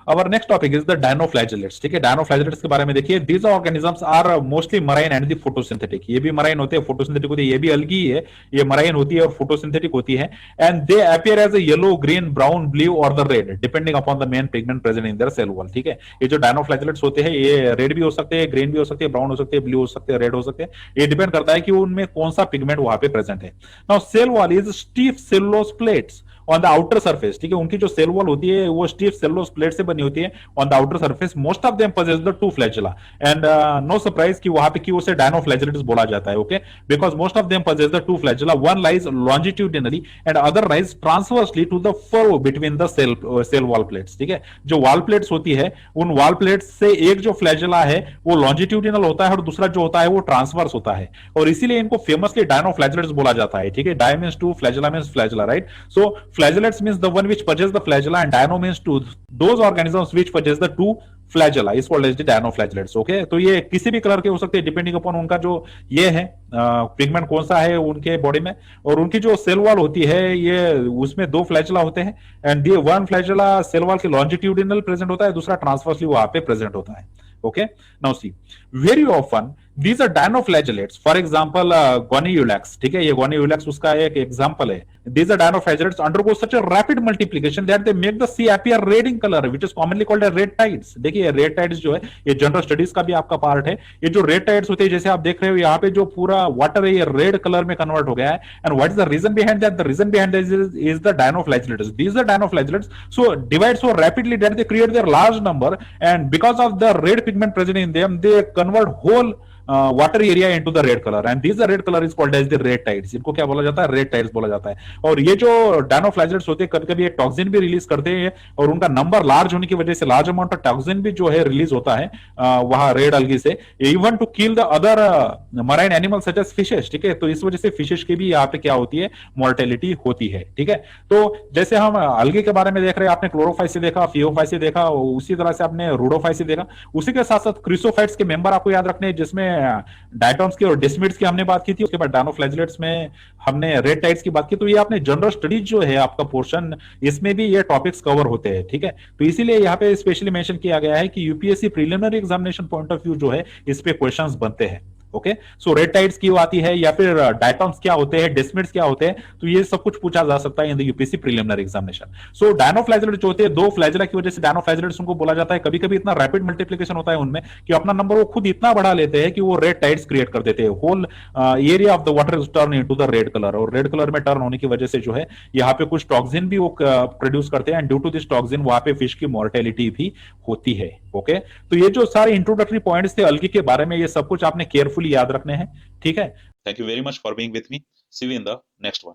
Our next topic is the dinoflagellates. ठीक है, dinoflagellates के बारे में देखिए. These organisms are mostly marine and the photosynthetic. ये भी marine होते हैं, photosynthetic होते हैं. ये भी algae है, ये marine होती है और photosynthetic होती है. And they appear as a yellow, green, brown, blue or the red, depending upon the main pigment present in their cell wall. ठीक है, ये जो dinoflagellates होते हैं ये red भी हो सकते हैं, green भी हो सकते हैं, brown हो सकते हैं, blue हो सकते हैं, red हो सकते हैं. ये डिपेंड करता है कि उनमें कौन सा पिगमेंट वहां पे प्रेजेंट है. Now cell wall is stiff cellulose plates on the outer surface. ठीक है, उनकी जो सेल वॉल होती है वो स्टीफ सेलुलोज प्लेट से बनी होती है on the outer surface. Most of them possess the two flagella and no surprise कि वहां पे क्यों उसे डायनोफ्लैजेलेट्स बोला जाता है. Okay, because most of them possess the two flagella. One lies longitudinally and other lies transversely to the furrow between the cell wall plates. ठीक है, जो वॉल प्लेट्स होती है उन वॉल प्लेट्स से एक जो फ्लैजेला है वो लॉन्जिट्यूडिनल होता है और दूसरा जो होता है वो ट्रांसवर्स होता है, और इसीलिए इनको फेमसली डायनोफ्लैजेलेट्स बोला जाता है. ठीक है, di means two, flagella means flagella, right. So flagellates means the one which possess the flagella and dino means two those organisms which possess the two flagella is called as the dinoflagellates. Okay, तो ये किसी भी colour के हो सकते हैं depending upon उनका जो ये है पिगमेंट कौन सा है उनके बॉडी में, और उनकी जो सेल वॉल होती है ये उसमें दो फ्लैजेला होते हैं and one flagella cell wall के लॉन्जिट्यूडिनल प्रेजेंट होता है, दूसरा ट्रांसवर्सली वहां पे प्रेजेंट होता है. Okay, now see, very often these are dinoflagellates. For example, Goniulax. ठीक है, ये Goniulax उसका एक एग्जांपल है. These are dinoflagellates undergo such a rapid multiplication that they make the sea appear red in color, which is commonly called as red tides. देखिए red tides जो है ये जनरल स्टडीज का भी आपका पार्ट है. ये जो red tides होते हैं जैसे आप देख रहे हो यहाँ पे जो पूरा वाटर है ये रेड कलर में कन्वर्ट हो गया है. And what is the reason behind that? The reason behind that is the dinoflagellates. These are dinoflagellates so divide so rapidly that they create their large number, and because of the red pigment present in them they convert whole water area into the red colour, and this red colour is called as the red tides. इनको क्या बोला जाता है? Red tides बोला जाता है. और ये जो डायनोफ्लैजेलेट्स होते हैं कभी कभी एक टॉक्सिन भी रिलीज करते हैं, और उनका नंबर लार्ज होने की वजह से लार्ज अमाउंट ऑफ टॉक्सिन भी जो है रिलीज होता है वहां रेड अलगी से, even to kill the other marine animal such as fishes. ठीक है, तो इस वजह से फिशेस की भी यहाँ पे क्या होती है? मोर्टेलिटी होती है. ठीक है, तो जैसे हम अलगे के बारे में देख रहे हैं, आपने क्लोरोफाइसी देखा, फियोफाइसी देखा, उसी तरह से आपने रूडोफाइसी देखा. उसी के साथ साथ क्रिसोफाइट्स के मेंबर आपको याद रखने हैं, जिसमें डायटॉम्स की और डेस्मिड्स की हमने बात की थी. उसके बाद डायनोफ्लैजेलेट्स में हमने रेड टाइड्स की बात की. तो ये आपने जनरल स्टडीज जो है आपका पोर्शन, इसमें भी ये टॉपिक्स कवर होते हैं. ठीक है, तो इसीलिए यहाँ पे स्पेशली मेंशन किया गया है कि UPSC preliminary examination point of view जो है इस पे क्वेश्चंस बनते हैं. ओके, सो रेड टाइड्स क्यों आती है या फिर डायटॉम्स क्या होते हैं, डेस्मिड्स क्या होते हैं, तो ये सब कुछ पूछा जा सकता है in the UPSC preliminary examination. So dinoflagellates जो होते हैं, दो फ्लैजेला की वजह से डायनोफ्लैजेलेट्स उनको बोला जाता है. कभी कभी इतना रैपिड मल्टीप्लिकेशन होता है उनमें कि अपना नंबर वो खुद इतना बढ़ा लेते हैं कि वो रेड टाइड्स क्रिएट कर देते हैं. Whole area of the water is turn into the red colour, और रेड कलर में टर्न होने की वजह से जो है यहाँ पे कुछ टॉक्सिन भी वो प्रोड्यूस करते हैं, and due to this toxin वहां पे फिश की मॉर्टेलिटी भी होती है. ओके, तो ये जो सारे इंट्रोडक्टरी पॉइंट्स थे अलगी के बारे में, ये सब कुछ आपने केयरफुली याद रखने हैं. ठीक है, thank you very much for being with me. See you in the next one.